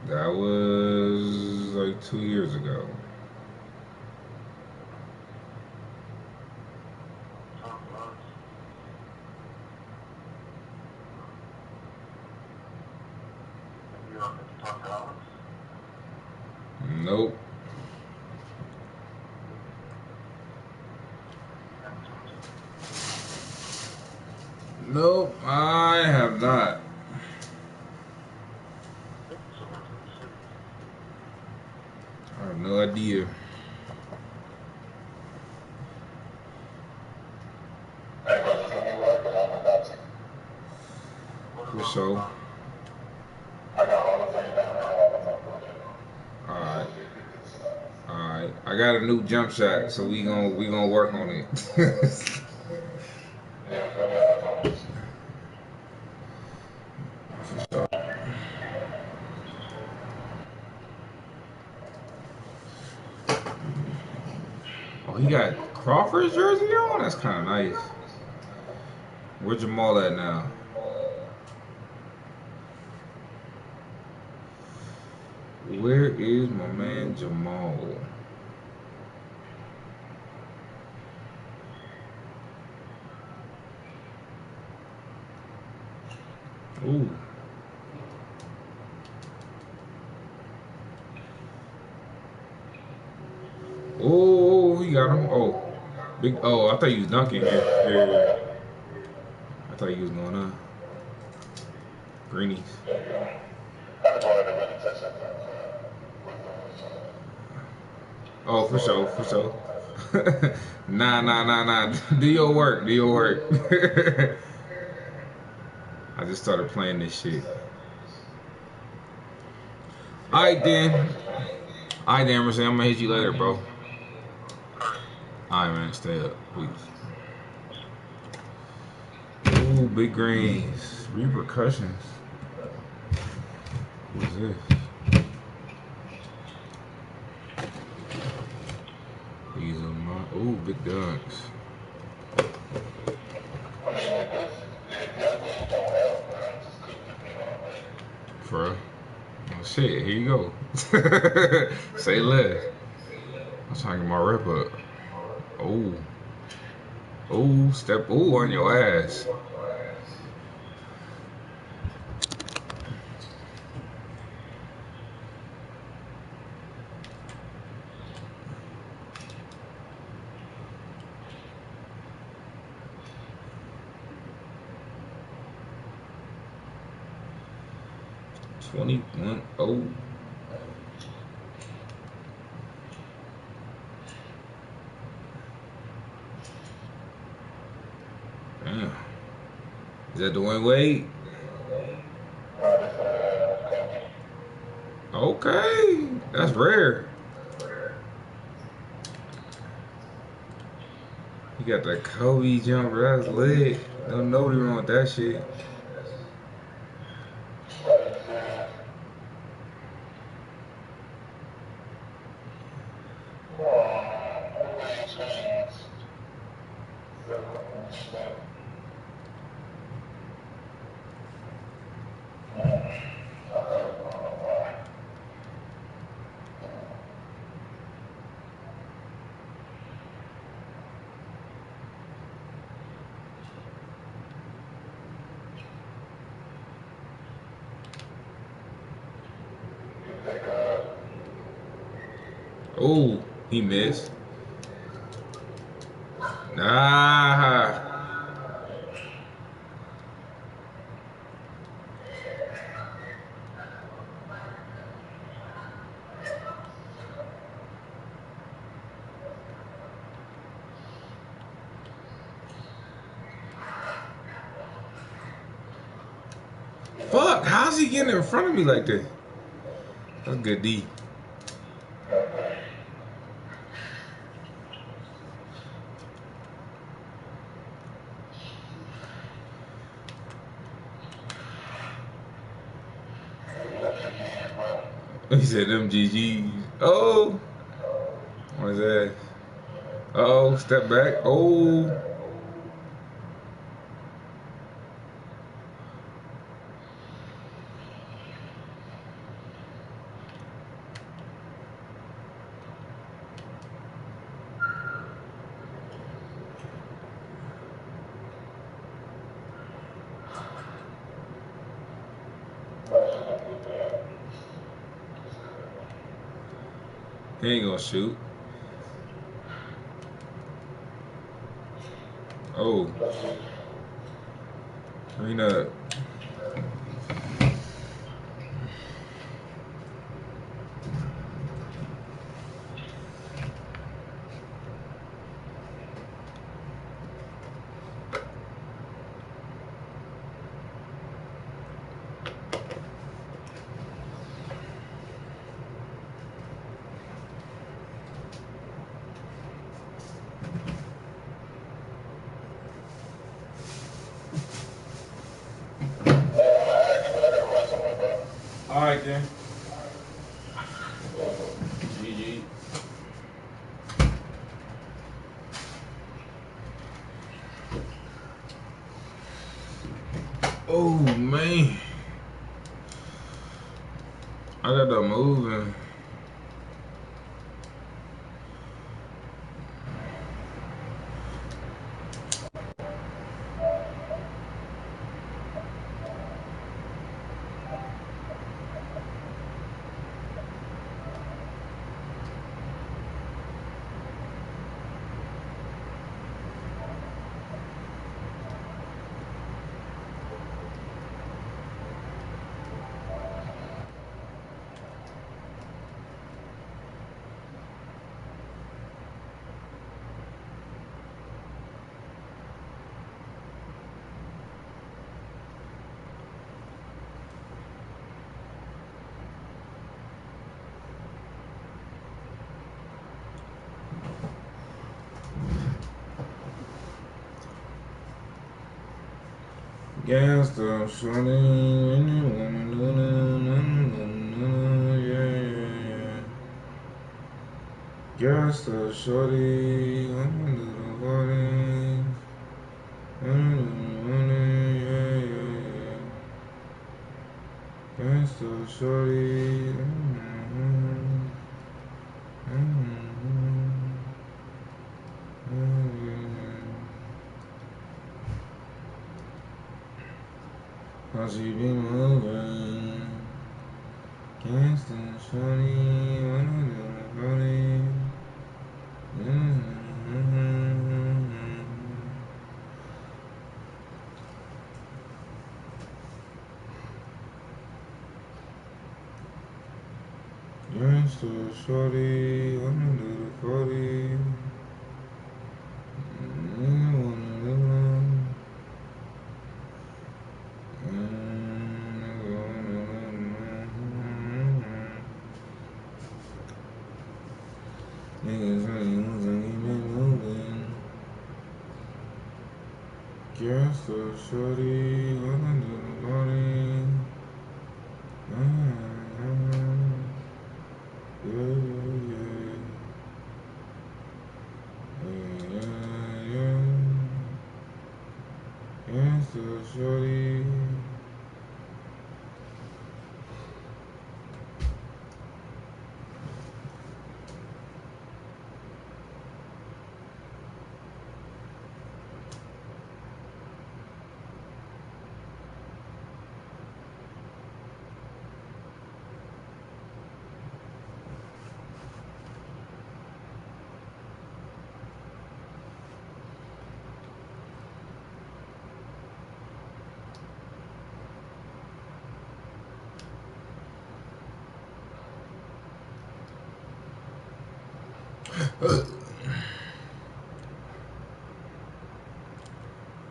That was like 2 years ago. Nope. Nope, I have not. I have no idea. For sure. Alright. Alright. I got a new jump shot, so we gonna work on it. For sure. Oh, he got Crawford's jersey on? That's kinda nice. Where's Jamal at now? Where is my man Jamal? Ooh. Oh, you got him. Oh, big. Oh, I thought you was dunking here. Here. I thought you was going on. Greenies. Oh, for sure, for sure. Nah. Do your work. Do your work. I just started playing this shit. Alright then. Alright then, Mercy, I'm gonna hit you later, bro. Alright, man, stay up, please. Ooh, big greens. Repercussions. What is this? These are my. Ooh, big dunks. For real? Oh shit, here you go. Say less. I'm trying to get my rep up. Oh. Oh, step on your ass. $21. Oh. Damn. Is that Dwayne Wade? Okay. That's rare. He got that Kobe jumper. That's lit. Don't know what wrong with that shit. Oh, he missed. Nah. Fuck, how's he getting in front of me like this? That's good D. He said them GGs. Oh. What is that? Oh, step back. Oh. He ain't gonna shoot. Oh. Green up. Alright then. GG. Oh man. I got that moving. Gangsta, shorty, yeah. Gangsta, shorty, I'm a little horny. Yeah. Gangsta, shorty. How she be moving? Gangsta, shorty, I'm a little horny. Gangsta, shorty, I'm a little party. You wanna live niggas really losing, been moving. Gangsta, shorty, I'm a little party. Gangsta, shorty.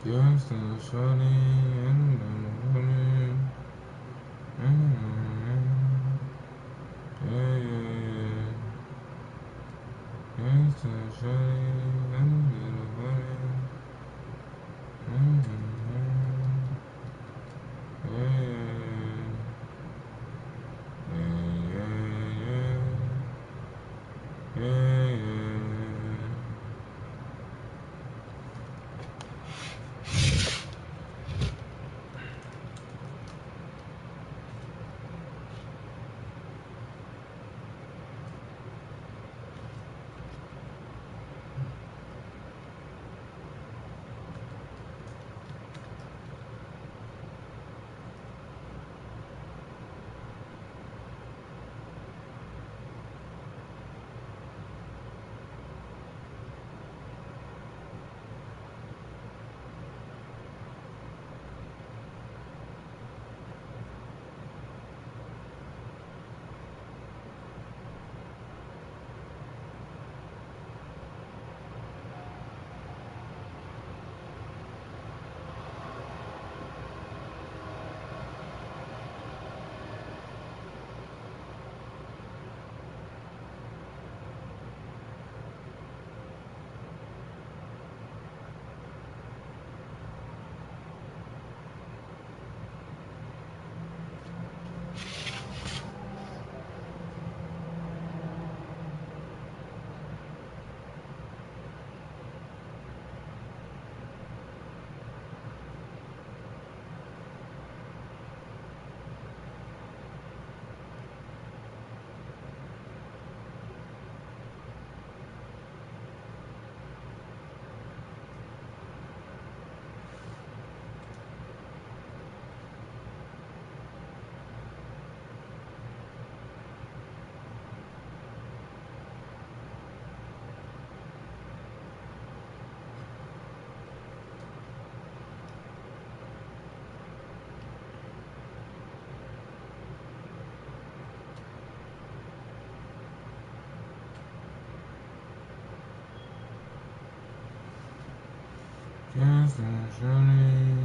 Gangsta, shorty, I'm a little party. Yeah. Gangsta, shorty, I'm a little party. Gangsta, shorty.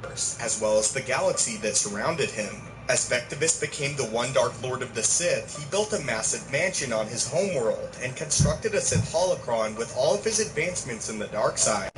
as well as the galaxy that surrounded him. As Vectivus became the one Dark Lord of the Sith, he built a massive mansion on his homeworld and constructed a Sith holocron with all of his advancements in the dark side.